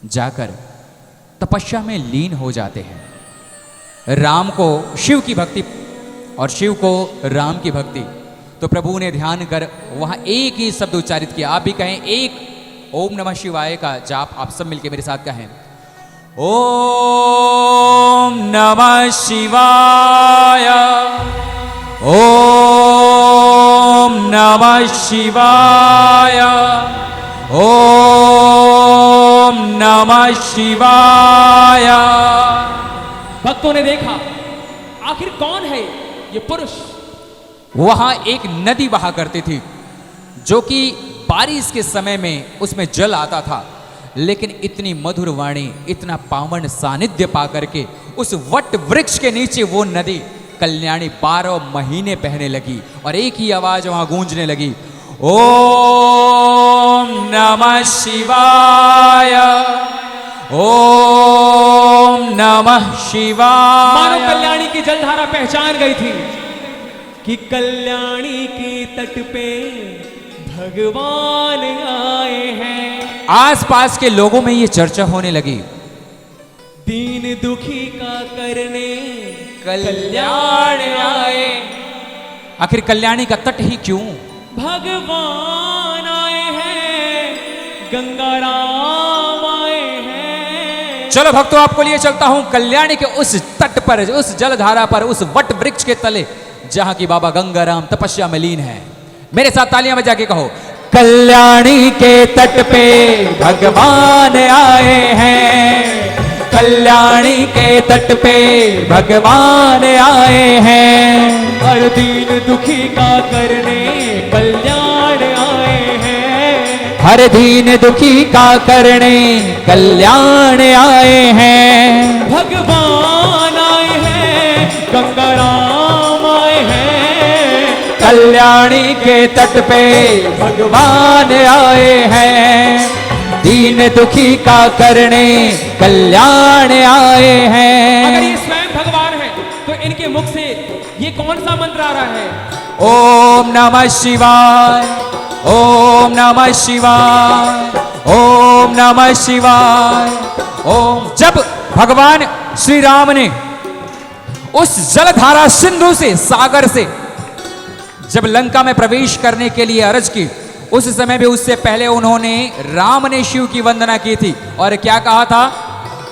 Speaker 3: जाकर तपस्या में लीन हो जाते हैं। राम को शिव की भक्ति और शिव को राम की भक्ति, तो प्रभु ने ध्यान कर वहां एक ही शब्द उच्चारित किया। आप भी कहें, एक ओम नमः शिवाय का जाप आप सब मिलकर मेरे साथ कहें। ओम नमः शिवाय, ओम नमः शिवाय, ओम नमः शिवाय।
Speaker 2: भक्तों ने देखा आखिर कौन है ये पुरुष।
Speaker 3: वहां एक नदी बहा करती थी जो कि बारिश के समय में उसमें जल आता था, लेकिन इतनी मधुर वाणी, इतना पावन सानिध्य पा करके उस वट वृक्ष के नीचे वो नदी कल्याणी 12 महीने बहने लगी और एक ही आवाज वहां गूंजने लगी, ओम नमः शिवाय, ओम नमः शिवाय।
Speaker 2: मानो कल्याणी की जलधारा पहचान गई थी कि कल्याणी के तट पे भगवान आए हैं।
Speaker 3: आसपास के लोगों में ये चर्चा होने लगी,
Speaker 2: दीन दुखी का करने
Speaker 3: कल्याण आए। आखिर कल्याणी का तट ही क्यों?
Speaker 2: भगवान आए हैं, गंगा राम आए हैं।
Speaker 3: चलो भक्तों, आपको लिए चलता हूं कल्याणी के उस तट पर, उस जलधारा पर, उस वट वृक्ष के तले जहां की बाबा गंगाराम तपस्या में लीन है। मेरे साथ तालियां बजा के कहो, कल्याणी के तट पे भगवान आए हैं, कल्याणी के तट पे भगवान आए हैं।
Speaker 2: हर दीन दुखी का करने कल्याण आए हैं।
Speaker 3: हर दीन दुखी का करने कल्याण आए हैं।
Speaker 2: भगवान आए हैं, गंगा राम आए हैं।
Speaker 3: कल्याणी के तट पे भगवान आए हैं, दीन दुखी का करने कल्याण आए हैं।
Speaker 2: अगर ये स्वयं भगवान है तो इनके मुख से ये कौन सा मंत्र आ रहा है?
Speaker 3: ओम नमः शिवाय, ओम नमः शिवाय, ओम नमः शिवाय, ओम। जब भगवान श्री राम ने उस जलधारा सिंधु से, सागर से जब लंका में प्रवेश करने के लिए अर्ज की, उस समय भी उससे पहले उन्होंने, राम ने शिव की वंदना की थी और क्या कहा था?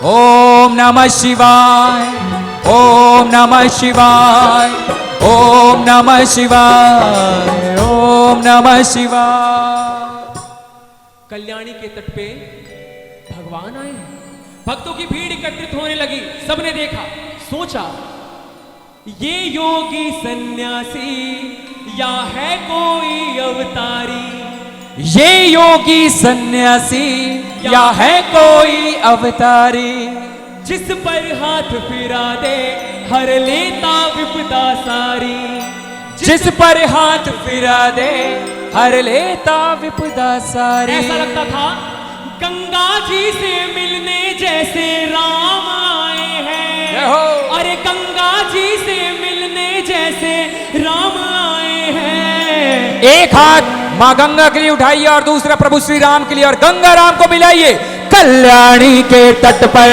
Speaker 3: ओम नमः शिवाय, ओम नमः शिवाय, ओम नमः शिवाय, ओम नमः शिवाय।
Speaker 2: कल्याणी के तट पे भगवान आए हैं। भक्तों की भीड़ एकत्रित होने लगी। सबने देखा, सोचा, ये योगी सन्यासी या है कोई अवतारी।
Speaker 3: ये योगी सन्यासी या है कोई अवतारी।
Speaker 2: जिस पर हाथ फिरा दे हर लेता विपदा सारी।
Speaker 3: जिस पर हाथ फिरा दे हर लेता विपदा सारी।
Speaker 2: ऐसा लगता था गंगा जी से मिलने जैसे राम आए हैं। अरे गंगा जी से मिलने जैसे राम आए हैं।
Speaker 3: एक हाथ मां गंगा के लिए उठाइए और दूसरा प्रभु श्री राम के लिए, और गंगा राम को मिलाइए। कल्याणी के तट पर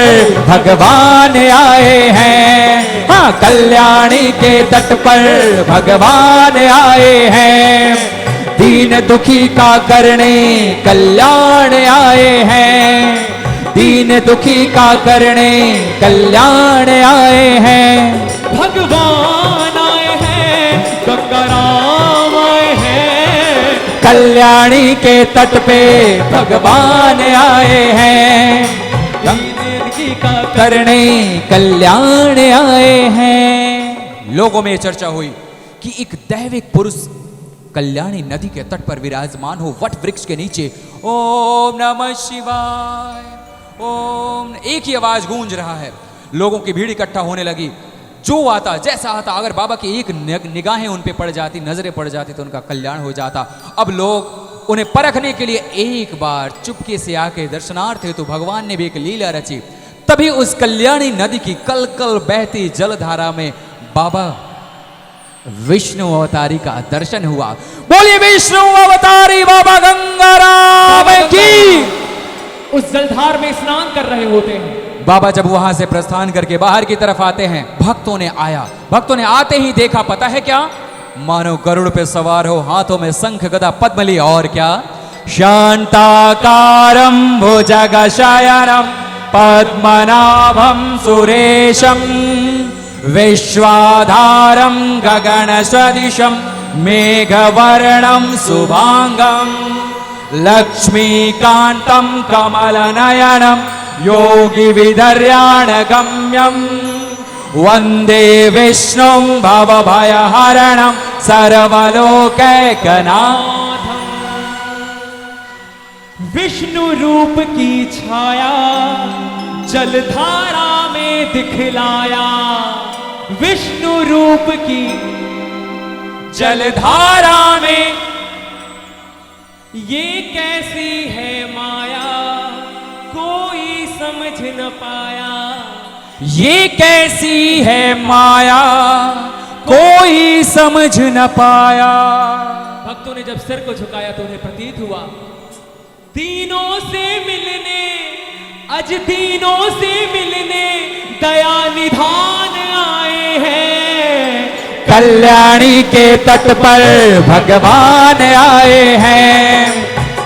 Speaker 3: भगवान आए हैं। हाँ, कल्याणी के तट पर भगवान आए हैं। दीन दुखी का करने कल्याण आए हैं। दीन दुखी का करने कल्याण आए हैं।
Speaker 2: भगवान आए हैं, गंगा राम आए हैं।
Speaker 3: कल्याणी के तट पे भगवान आए हैं।
Speaker 2: दीन दुखी का
Speaker 3: करने कल्याण आए हैं। लोगों में चर्चा हुई कि एक दैविक पुरुष कल्याणी नदी के तट पर विराजमान हो, वट वृक्ष के नीचे। ओम नमः शिवाय, ओम। एक ही आवाज गूंज रहा है। लोगों की भीड़ इकट्ठा होने लगी। जो आता, जैसा आता, अगर बाबा की एक निगाहें उन पे पड़ जाती, नजरें पड़ जाती तो उनका कल्याण हो जाता। अब लोग उन्हें परखने के लिए एक बार चुपके से आके दर्शनार्थ हेतु भगवान ने भी एक लीला रची। तभी उस कल्याणी नदी की कल कल बहती जलधारा में बाबा विष्णु अवतारी का दर्शन हुआ। बोलिए विष्णु अवतारी बाबा गंगाराम की।
Speaker 2: उस जलधार में स्नान कर रहे होते हैं।
Speaker 3: बाबा जब वहां से प्रस्थान करके बाहर की तरफ आते हैं, भक्तों ने आते ही देखा, पता है क्या? मानो गरुड़ पे सवार हो, हाथों में शंख गदा पद्म लिए, और क्या? शांताकारं भुजगशयनं पद्मनाभं सुरेशं विश्वाधारं गगनसदृशं मेघवर्णं शुभांगं लक्ष्मीकान्तं कमलनयनं योगिविदर्याणगम्यं वन्दे विष्णुं भवभयहरणं सर्वलोकैकनाथं।
Speaker 2: विष्णु रूप की छाया जलधारा में दिखलाया। विष्णु रूप की
Speaker 3: जलधारा में
Speaker 2: ये कैसी है माया, कोई समझ न पाया।
Speaker 3: ये कैसी है माया, कोई समझ न पाया।
Speaker 2: भक्तों ने जब सिर को झुकाया तो उन्हें प्रतीत हुआ दीनों से मिलने, अज दीनों से मिलने दया निधान आए हैं।
Speaker 3: कल्याणी के तट पर भगवान आए हैं,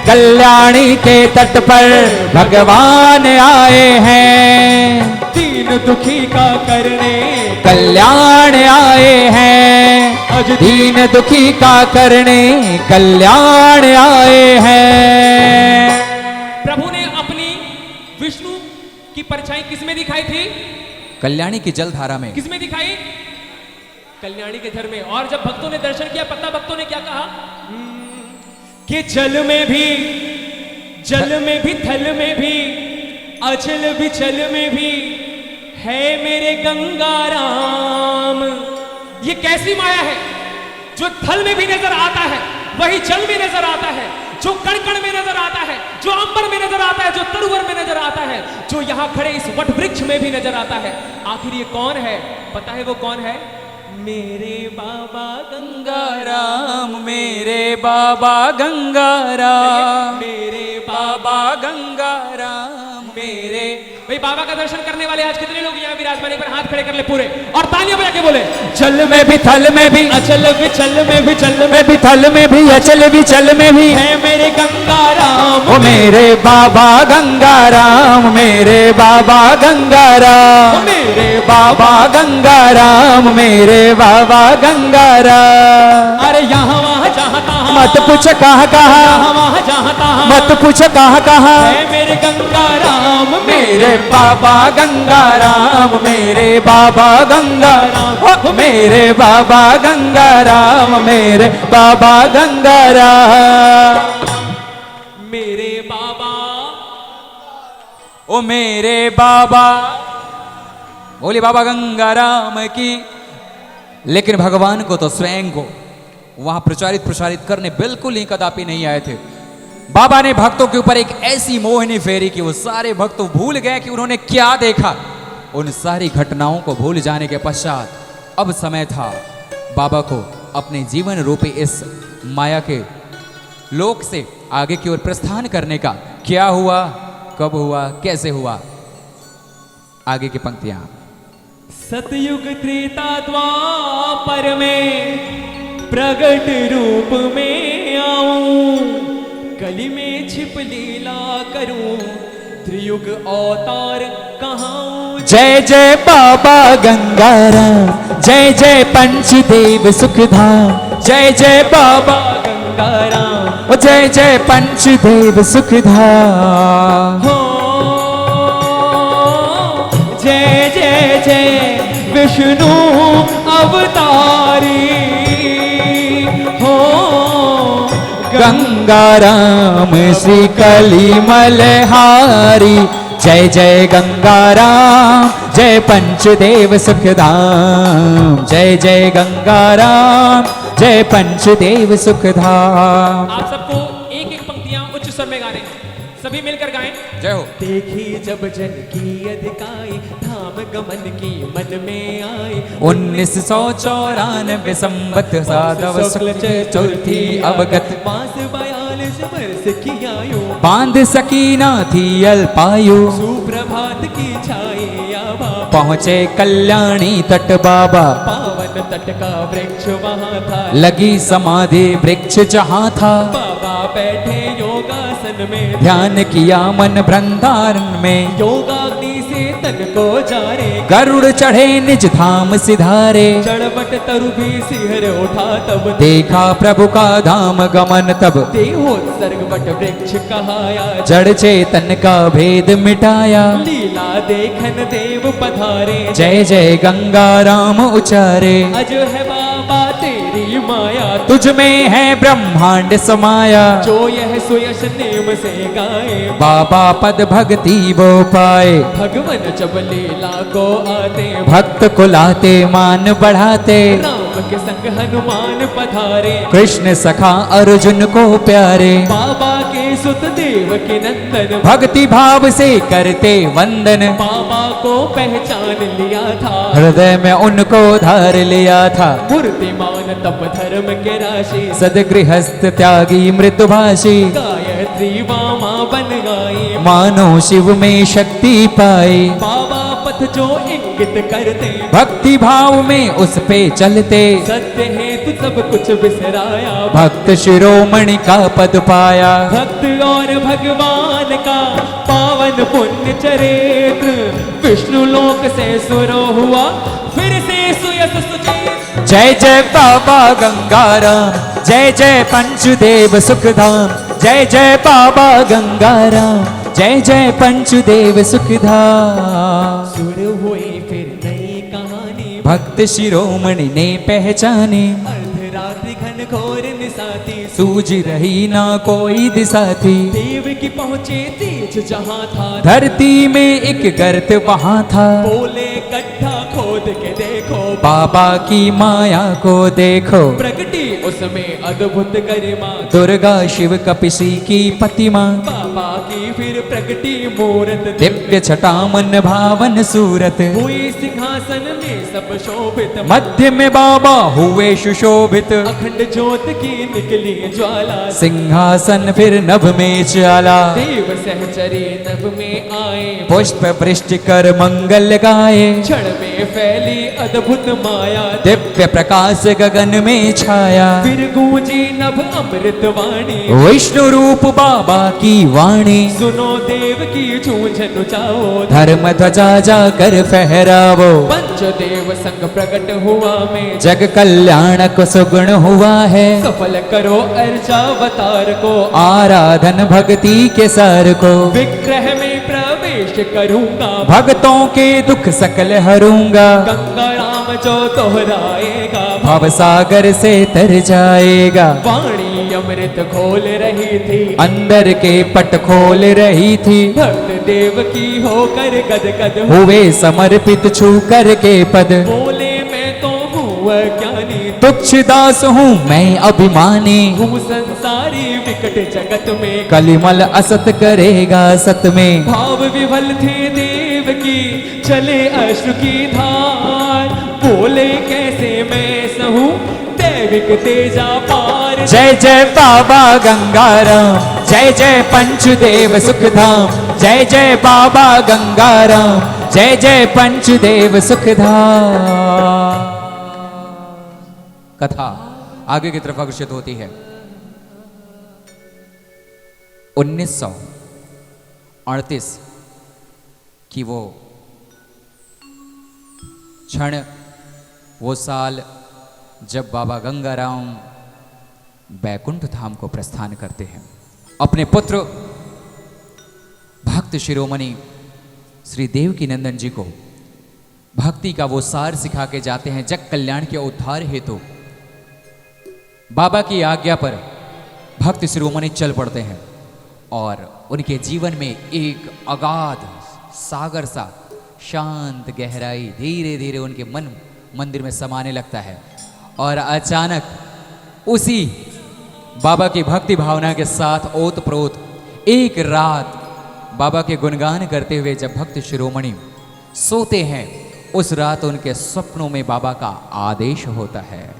Speaker 3: कल्याणी के तट पर भगवान आए हैं।
Speaker 2: दीन दुखी का करने
Speaker 3: कल्याण आए हैं, दीन दुखी का करने कल्याण आए हैं।
Speaker 2: प्रभु ने अपनी विष्णु की परछाई किसमें दिखाई थी?
Speaker 3: कल्याणी की जलधारा में।
Speaker 2: किसमें दिखाई? कल्याणी के घर में। और जब भक्तों ने दर्शन किया, पता भक्तों ने क्या कहा? कि जल में भी थल में भी अचल विचल में भी है मेरे गंगाराम। ये कैसी माया है जो थल में भी नजर आता है, वही जल में नजर आता है, जो कण कण में नजर आता है, जो अंबर में नजर आता है, जो तरुवर में नजर आता है, जो यहाँ खड़े इस वट वृक्ष में भी नजर आता है। आखिर ये कौन है? पता है वो कौन है? मेरे बाबा
Speaker 3: गंगाराम, मेरे बाबा गंगाराम,
Speaker 2: मेरे
Speaker 3: बाबा गंगाराम मेरे।
Speaker 2: भाई बाबा का दर्शन करने वाले आज कितने लोग यहाँ विराजमान? पर हाथ खड़े कर ले पूरे और तालियां बजा के बोले
Speaker 3: जल में भी थल में भी
Speaker 2: अचल विचल में भी चल
Speaker 3: में भी थल में भी अचल विचल में भी
Speaker 2: है मेरे गंगाराम।
Speaker 3: ओ मेरे बाबा गंगाराम, मेरे बाबा गंगाराम,
Speaker 2: मेरे
Speaker 3: बाबा गंगाराम, मेरे बाबा गंगाराम।
Speaker 2: अरे यहाँ वहाँ जहाँ तहाँ
Speaker 3: मत पूछ कहाँ कहाँ,
Speaker 2: यहाँ वहाँ जहाँ तहाँ
Speaker 3: मत पूछ कहाँ कहाँ
Speaker 2: है मेरे गंगाराम।
Speaker 3: मेरे बाबा गंगाराम, मेरे बाबा गंगाराम, ओ मेरे बाबा गंगाराम, मेरे बाबा गंगाराम,
Speaker 2: मेरे बाबा,
Speaker 3: ओ मेरे बाबा। बोले बाबा गंगाराम की। लेकिन भगवान को तो स्वयं को वहां प्रचारित करने बिल्कुल ही कदापि नहीं आए थे। बाबा ने भक्तों के ऊपर एक ऐसी मोहिनी फेरी कि वो सारे भक्त भूल गए कि उन्होंने क्या देखा। उन सारी घटनाओं को भूल जाने के पश्चात अब समय था बाबा को अपने जीवन रूपी इस माया के लोक से आगे की ओर प्रस्थान करने का। क्या हुआ, कब हुआ, कैसे हुआ, आगे की पंक्तियां।
Speaker 2: सतयुग त्रेता द्वापर में प्रगट रूप में आऊं, कली में छिप लीला करूं, त्रियुग अवतार कहाऊं।
Speaker 3: जय जय बाबा गंगाराम, जय जय पंचदेव सुखधाम, जय जय बाबा
Speaker 2: गंगाराम,
Speaker 3: ओ जय जय पंचदेव सुखधाम।
Speaker 2: हो जय जय जय विष्णु अवतारी, हो
Speaker 3: गंगाराम श्री कलिमलहारी। जय जय गंगाराम, जय पंचदेव सुखधाम, जय जय गंगाराम, जय पंचदेव सुखधाम।
Speaker 2: आप सबको एक एक स्वर में गाने, सभी मिलकर गाएं।
Speaker 3: जय हो।
Speaker 2: देखी जब जन की अधिकाई, धाम गमन की मन में आए।
Speaker 3: 1994 संवत साधव शुक्ल चतुर्थी अवगत,
Speaker 2: मास 42 वर्ष की आयु,
Speaker 3: बांध सकीना थी अल्पायु।
Speaker 2: सुप्रभात की छाई आभा,
Speaker 3: पहुँचे कल्याणी तट बाबा,
Speaker 2: पावन तट का वृक्ष वहाँ था।
Speaker 3: लगी समाधि वृक्ष जहाँ था।
Speaker 2: बाबा बैठे योगासन में,
Speaker 3: ध्यान किया मन वृंदारन में।
Speaker 2: योगाग्नि से तन को जारे,
Speaker 3: गरुड़ चढ़े निज धाम सिधारे।
Speaker 2: चढ़बट तरु भी सिहर उठा तब,
Speaker 3: देखा प्रभु का धाम गमन तब।
Speaker 2: देहोत्सर्ग वट वृक्ष कहाया,
Speaker 3: जड़ चेतन का भेद मिटाया।
Speaker 2: लीला देखन देव पधारे।
Speaker 3: जय जय गंगा राम उचारे।
Speaker 2: अज है बाबा तेरी माया,
Speaker 3: तुझ में है ब्रह्मांड समाया।
Speaker 2: जो यह सुयश नेम से गाए।
Speaker 3: बाबा पद भक्ति वो पाए।
Speaker 2: भगवन जब लीला को आते,
Speaker 3: भक्त को लाते मान बढ़ाते।
Speaker 2: राम के संग हनुमान पधारे।
Speaker 3: कृष्ण सखा अर्जुन को प्यारे।
Speaker 2: बाबा के सुत देव के नंदन,
Speaker 3: भक्ति भाव से करते वंदन।
Speaker 2: बाबा को पहचान लिया था,
Speaker 3: हृदय में उनको धार लिया था।
Speaker 2: मूर्तिमान तप धर्म के राशि,
Speaker 3: सदगृहस्थ त्यागी मृतभाषी।
Speaker 2: गायत्री वामा बन गई,
Speaker 3: मानो शिव में शक्ति पाई।
Speaker 2: बाबा पथ जो इंगित करते,
Speaker 3: भक्ति भाव में उस पे चलते।
Speaker 2: सत्य है तू सब कुछ बिसराया।
Speaker 3: भक्त शिरोमणि का पद पाया।
Speaker 2: भक्त और भगवान का पावन पुण्य चरित्र, विष्णु लोक से सुरो हुआ फिर से सुयस सुचित।
Speaker 3: जय जय बाबा गंगाराम, जय जय पंचदेव सुखधाम। जय जय बाबा गंगाराम, जय जय पंचदेव सुखधाम।
Speaker 2: शुरू हुई फिर नई कहानी,
Speaker 3: भक्त शिरोमणि ने पहचाने।
Speaker 2: अर्धरात्रि घन घोर निसाती,
Speaker 3: सूझ रही ना कोई दिशा थी।
Speaker 2: देव की पहुँचे तेज जहाँ था।
Speaker 3: धरती में एक गर्त वहाँ था।
Speaker 2: बोले गड्ढा खोद के देखो,
Speaker 3: बाबा की माया को देखो।
Speaker 2: प्रगति उसमें अद्भुत गरिमा,
Speaker 3: दुर्गा शिव कपिसी की प्रतिमा।
Speaker 2: बाबा की फिर प्रगति मूरत,
Speaker 3: दिव्य छटा मन भावन सूरत।
Speaker 2: हुई सिंहासन में सब शोभित,
Speaker 3: मध्य में बाबा हुए सुशोभित।
Speaker 2: अखंड ज्योत की निकली ज्वाला,
Speaker 3: सिंहासन फिर नभ में चाला।
Speaker 2: देव सहचरी नभ में आए,
Speaker 3: पुष्प वृष्टि कर मंगल गाए।
Speaker 2: क्षण में फैली अद्भुत माया,
Speaker 3: दिव्य प्रकाश गगन में छाया।
Speaker 2: फिर गूंजी नभ अमृत वाणी,
Speaker 3: विष्णु रूप बाबा की वाणी।
Speaker 2: सुनो देव की झूंझन जाओ,
Speaker 3: धर्म ध्वजा जाकर फहरावो।
Speaker 2: पंचदेव संग प्रकट हुआ में,
Speaker 3: जग कल्याण को सुगुण हुआ है।
Speaker 2: सफल करो अर्चावतार को,
Speaker 3: आराधन भक्ति के सार को।
Speaker 2: विग्रह में प्रवेश करूंगा,
Speaker 3: भक्तों के दुख सकल हरूंगा।
Speaker 2: गंगा राम जो दोहराएगा,
Speaker 3: भव सागर से तर जाएगा।
Speaker 2: वाणी अमृत खोल रही थी,
Speaker 3: अंदर के पट खोल रही थी।
Speaker 2: भक्त देव की होकर गद गद
Speaker 3: हुए समर्पित छू कर के पद।
Speaker 2: बोले मैं तो हूँ अज्ञानी,
Speaker 3: तुच्छ दास हूँ मैं अभिमानी।
Speaker 2: हूँ संसारी विकट जगत में,
Speaker 3: कलिमल असत करेगा सत में।
Speaker 2: भाव विभल थे देव की, चले अश्रु की धार। बोले कैसे मैं सहूँ दैविक तेजा पार।
Speaker 3: जय जय बाबा गंगाराम, जय जय पंचदेव सुखधाम। जय जय बाबा गंगाराम, जय जय पंचदेव सुखधाम। कथा आगे की तरफ अग्रसर होती है। 1938 की वो क्षण, वो साल जब बाबा गंगाराम बैकुंठ धाम को प्रस्थान करते हैं। अपने पुत्र भक्त शिरोमणि श्री देवकी नंदन जी को भक्ति का वो सार सिखा के जाते हैं। जग कल्याण के उद्धार हेतु बाबा की आज्ञा पर भक्त शिरोमणि चल पड़ते हैं और उनके जीवन में एक अगाध सागर सा शांत गहराई धीरे धीरे उनके मन मंदिर में समाने लगता है। और अचानक उसी बाबा की भक्ति भावना के साथ ओत प्रोत एक रात बाबा के गुणगान करते हुए जब भक्त शिरोमणि सोते हैं, उस रात उनके सपनों में बाबा का आदेश होता है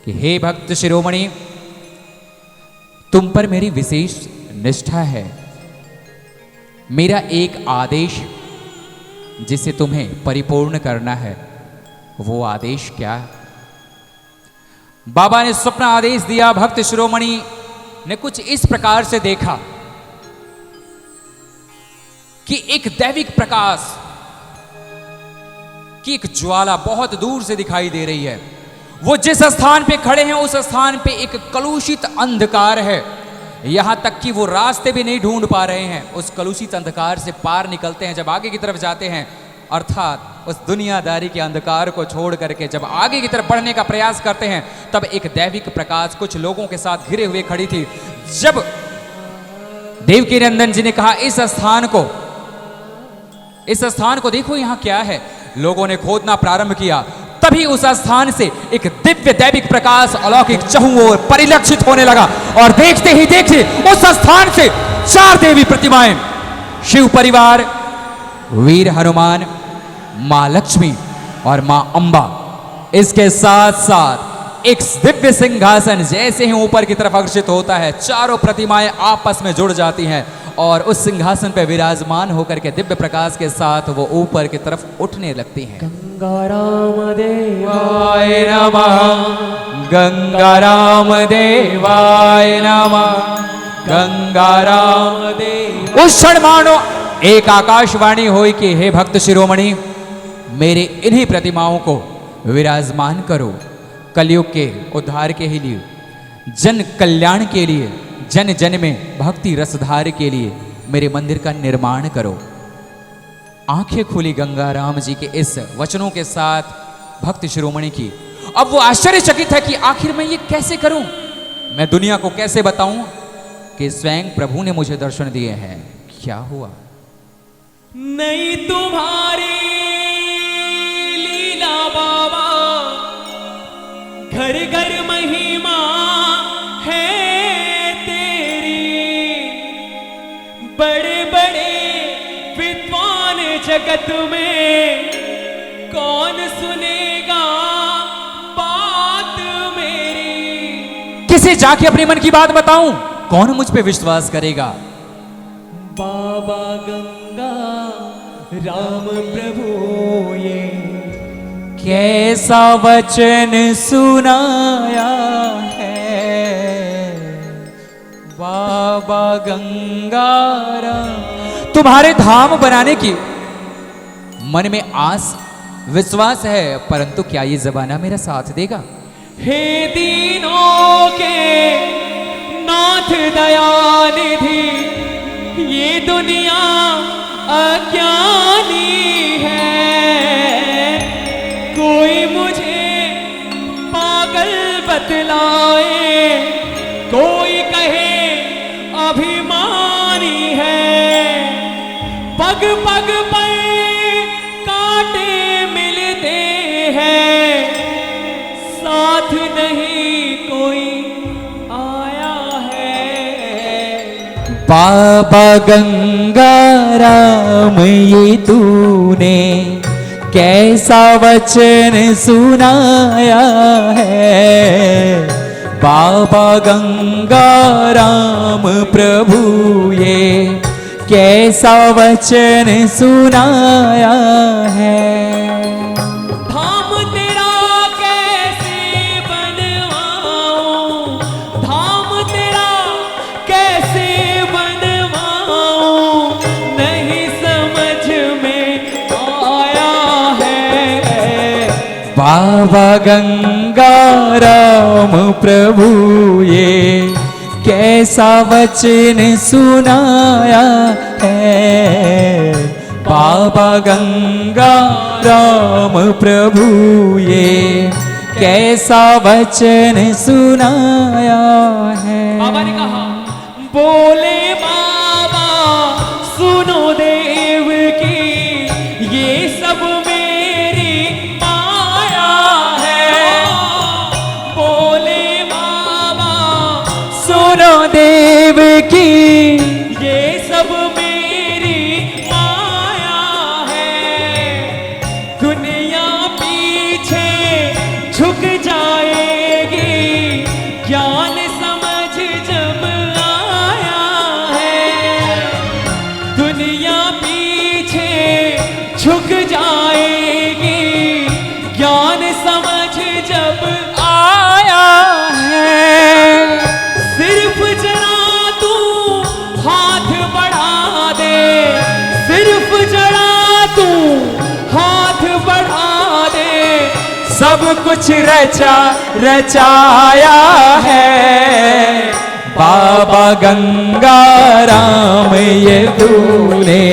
Speaker 3: कि हे भक्त शिरोमणि, तुम पर मेरी विशेष निष्ठा है। मेरा एक आदेश जिसे तुम्हें परिपूर्ण करना है, वो आदेश क्या है? बाबा ने स्वप्न आदेश दिया। भक्त शिरोमणि ने कुछ इस प्रकार से देखा कि एक दैविक प्रकाश की एक ज्वाला बहुत दूर से दिखाई दे रही है। वो जिस स्थान पे खड़े हैं उस स्थान पे एक कलुषित अंधकार है, यहां तक कि वो रास्ते भी नहीं ढूंढ पा रहे हैं। उस कलुषित अंधकार से पार निकलते हैं, जब आगे की तरफ जाते हैं, अर्थात उस दुनियादारी के अंधकार को छोड़ करके जब आगे की तरफ बढ़ने का प्रयास करते हैं, तब एक दैविक प्रकाश कुछ लोगों के साथ घिरे हुए खड़ी थी। जब देवकी नंदन जी ने कहा इस स्थान को देखो, यहां क्या है, लोगों ने खोदना प्रारंभ किया। तभी उस स्थान से एक दिव्य दैविक प्रकाश अलौकिक चहुओं ओर परिलक्षित होने लगा और देखते ही देखते उस स्थान से 4 देवी प्रतिमाएं, शिव परिवार, वीर हनुमान, मां लक्ष्मी और मां अंबा, इसके साथ साथ एक दिव्य सिंहासन जैसे ही ऊपर की तरफ आकर्षित होता है, चारों प्रतिमाएं आपस में जुड़ जाती हैं और उस सिंहासन पर विराजमान होकर के दिव्य प्रकाश के साथ वो ऊपर की तरफ उठने लगती हैं।
Speaker 2: गंगाराम देवाय
Speaker 3: नमः, गंगाराम देवाय नमः, गंगाराम देव। उस क्षण मानो एक आकाशवाणी हुई कि हे भक्त शिरोमणि, मेरे इन्हीं प्रतिमाओं को विराजमान करो, कलयुग के उद्धार के लिए, जन कल्याण के लिए, जन जन में भक्ति रसधार के लिए मेरे मंदिर का निर्माण करो। आंखें खुली गंगाराम जी के इस वचनों के साथ भक्त शिरोमणि की। अब वो आश्चर्यचकित है कि आखिर मैं ये कैसे करूं, मैं दुनिया को कैसे बताऊं कि स्वयं प्रभु ने मुझे दर्शन दिए हैं। क्या हुआ?
Speaker 2: नहीं तुम्हारी लीला बाबा, घर घर महिमा है तेरी, बड़े बड़े विद्वान जगत में कौन सुनेगा बात मेरी।
Speaker 3: किसे जाके अपने मन की बात बताऊं, कौन मुझ पे विश्वास करेगा?
Speaker 2: बाबा गंगा राम प्रभु ये
Speaker 3: कैसा वचन सुनाया है, बाबा गंगाराम। तुम्हारे धाम बनाने की मन में आस विश्वास है, परंतु क्या ये जमाना मेरा साथ देगा?
Speaker 2: हे दीनों के नाथ दयानिधि, ये दुनिया अज्ञानी है, कोई मुझे पागल बतलाए, कोई कहे अभिमानी है, पग पग पर कांटे मिलते हैं, साथ नहीं कोई आया है।
Speaker 3: बाबा गंगाराम ये तूने कैसा वचन सुनाया है, बाबा गंगाराम प्रभु ये कैसा वचन सुनाया है।
Speaker 2: धाम तेरा कैसे बनवाऊं, धाम तेरा कैसे बनवाऊं, नहीं समझ में आया है।
Speaker 3: बाबा गंगाराम प्रभु ये कैसा वचन सुनाया है, बाबा गंगाराम प्रभु ये कैसा वचन सुनाया है।
Speaker 2: बाबा ने कहा, बोले बाबा सुनो देव की, ये सब मेरी माया है। बोले बाबा
Speaker 3: सुनो देव की,
Speaker 2: ये सब मेरी माया है, दुनिया पीछे झुक जाएगी, ज्ञान समझ जब आया है। दुनिया पीछे झुक जाएगी, ज्ञान समझ जब
Speaker 3: आया है।
Speaker 2: सिर्फ जरा तू हाथ बढ़ा दे, सिर्फ जरा तू हाथ बढ़ा दे,
Speaker 3: सब कुछ रचा रचाया है। बाबा गंगाराम ये तूने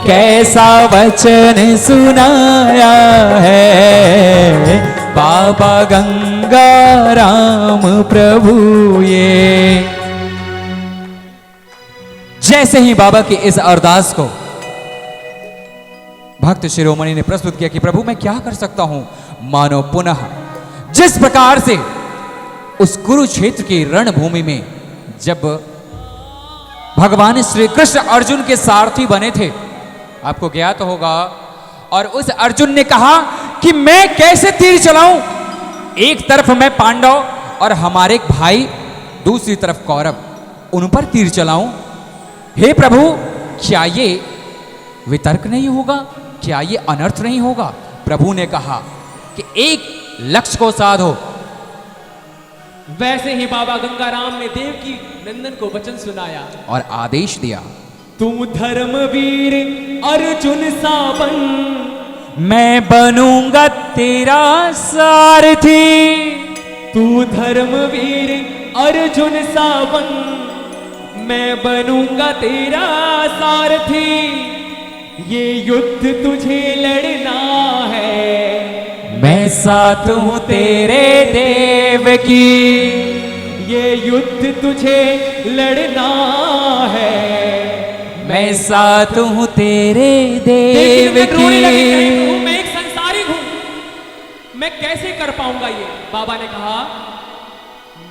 Speaker 3: कैसा वचन सुनाया है। बाबा गंगाराम प्रभु ये। जैसे ही बाबा की इस अरदास को भक्त शिरोमणि ने प्रस्तुत किया कि प्रभु मैं क्या कर सकता हूं, मानो पुनः जिस प्रकार से उस कुरुक्षेत्र की रणभूमि में जब भगवान श्री कृष्ण अर्जुन के सारथी बने थे, आपको ज्ञात होगा, और उस अर्जुन ने कहा कि मैं कैसे तीर चलाऊं, एक तरफ मैं पांडव और हमारे भाई, दूसरी तरफ कौरव, उन पर तीर चलाऊं। हे प्रभु क्या ये वितर्क नहीं होगा, क्या ये अनर्थ नहीं होगा? प्रभु ने कहा कि एक लक्ष्य को साधो।
Speaker 2: वैसे ही बाबा गंगाराम ने देवकी नंदन को वचन सुनाया
Speaker 3: और आदेश दिया,
Speaker 2: तू धर्मवीर अर्जुन सा बन,
Speaker 3: मैं बनूंगा तेरा सारथी।
Speaker 2: तू धर्मवीर अर्जुन सा बन, मैं बनूंगा तेरा सारथी। ये युद्ध तुझे लड़ना है,
Speaker 3: मैं साथ हूं तेरे देव की।
Speaker 2: ये युद्ध तुझे लड़ना है,
Speaker 3: मैं साथ हूं तेरे देव
Speaker 2: देखिए, रोने लगी,
Speaker 3: की।
Speaker 2: प्रभु मैं एक संसारी हूं, मैं कैसे कर पाऊंगा ये? बाबा ने कहा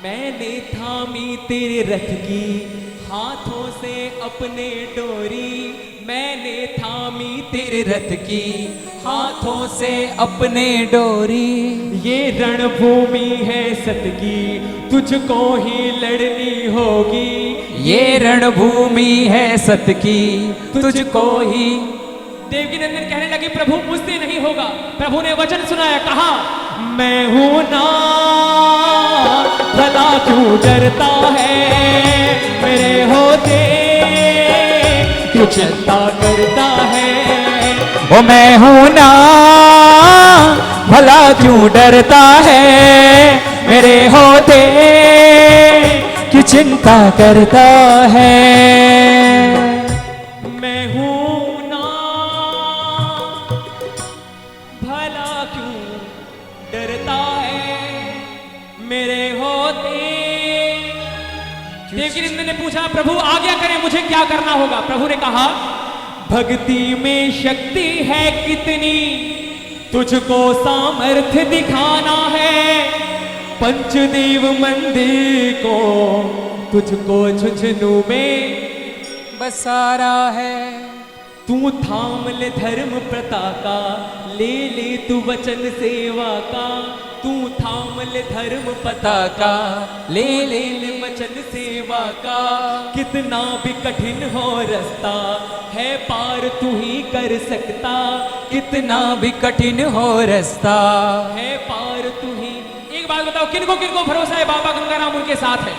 Speaker 2: मैंने थामी तेरे रथ की हाथों से अपने डोरी, मैंने थामी तेरे रथ की
Speaker 3: हाथों से अपने डोरी।
Speaker 2: ये रणभूमि है सत की, तुझको ही लड़नी होगी।
Speaker 3: ये रणभूमि है सत की, तुझको ही।
Speaker 2: देवकी नंदन कहने लगे प्रभु मुझसे नहीं होगा। प्रभु ने वचन सुनाया, कहा मैं हूं ना, भला क्यों डरता है, मेरे होते क्यों चिंता करता है।
Speaker 3: ओ मैं हूं ना, भला क्यों डरता है, मेरे होते की चिंता करता है।
Speaker 2: मैं हूं ना, भला क्यों डरता है, मेरे होते। देवकी नंदन ने पूछा प्रभु आज्ञा करें, मुझे क्या करना होगा? प्रभु ने कहा भक्ति में शक्ति है कितनी, तुझको सामर्थ्य दिखाना है। पंचदेव मंदिर को तुझको झुंझुनू में
Speaker 3: बसारा है।
Speaker 2: तू थाम ले धर्म पताका, ले ले तू वचन सेवा का। तू थाम ले धर्म पताका, ले ले वचन सेवा का। कितना भी कठिन हो रास्ता है पार तू ही कर सकता,
Speaker 3: कितना भी कठिन हो रास्ता
Speaker 2: है पार तू ही। एक बात बताओ, किनको किनको भरोसा है बाबा गंगाराम उनके साथ है?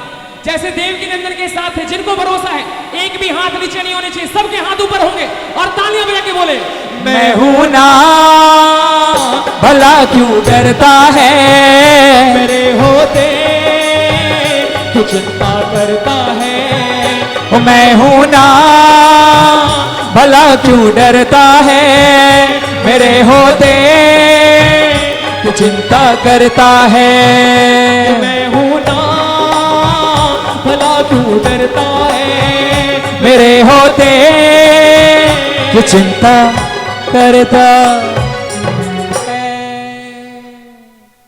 Speaker 2: जैसे देवकी नंदन के साथ है, जिनको भरोसा है एक भी हाथ नीचे नहीं होने चाहिए, सबके हाथ ऊपर होंगे और तालियां बजा के बोले
Speaker 3: मैं हूं ना, भला क्यों डरता है,
Speaker 2: मेरे होते क्यों चिंता करता है।
Speaker 3: ओ मैं हूं ना, भला क्यों डरता है, मेरे होते क्यों चिंता करता है।
Speaker 2: मैं हूं ना, भला क्यों डरता है,
Speaker 3: मेरे होते क्यों चिंता करता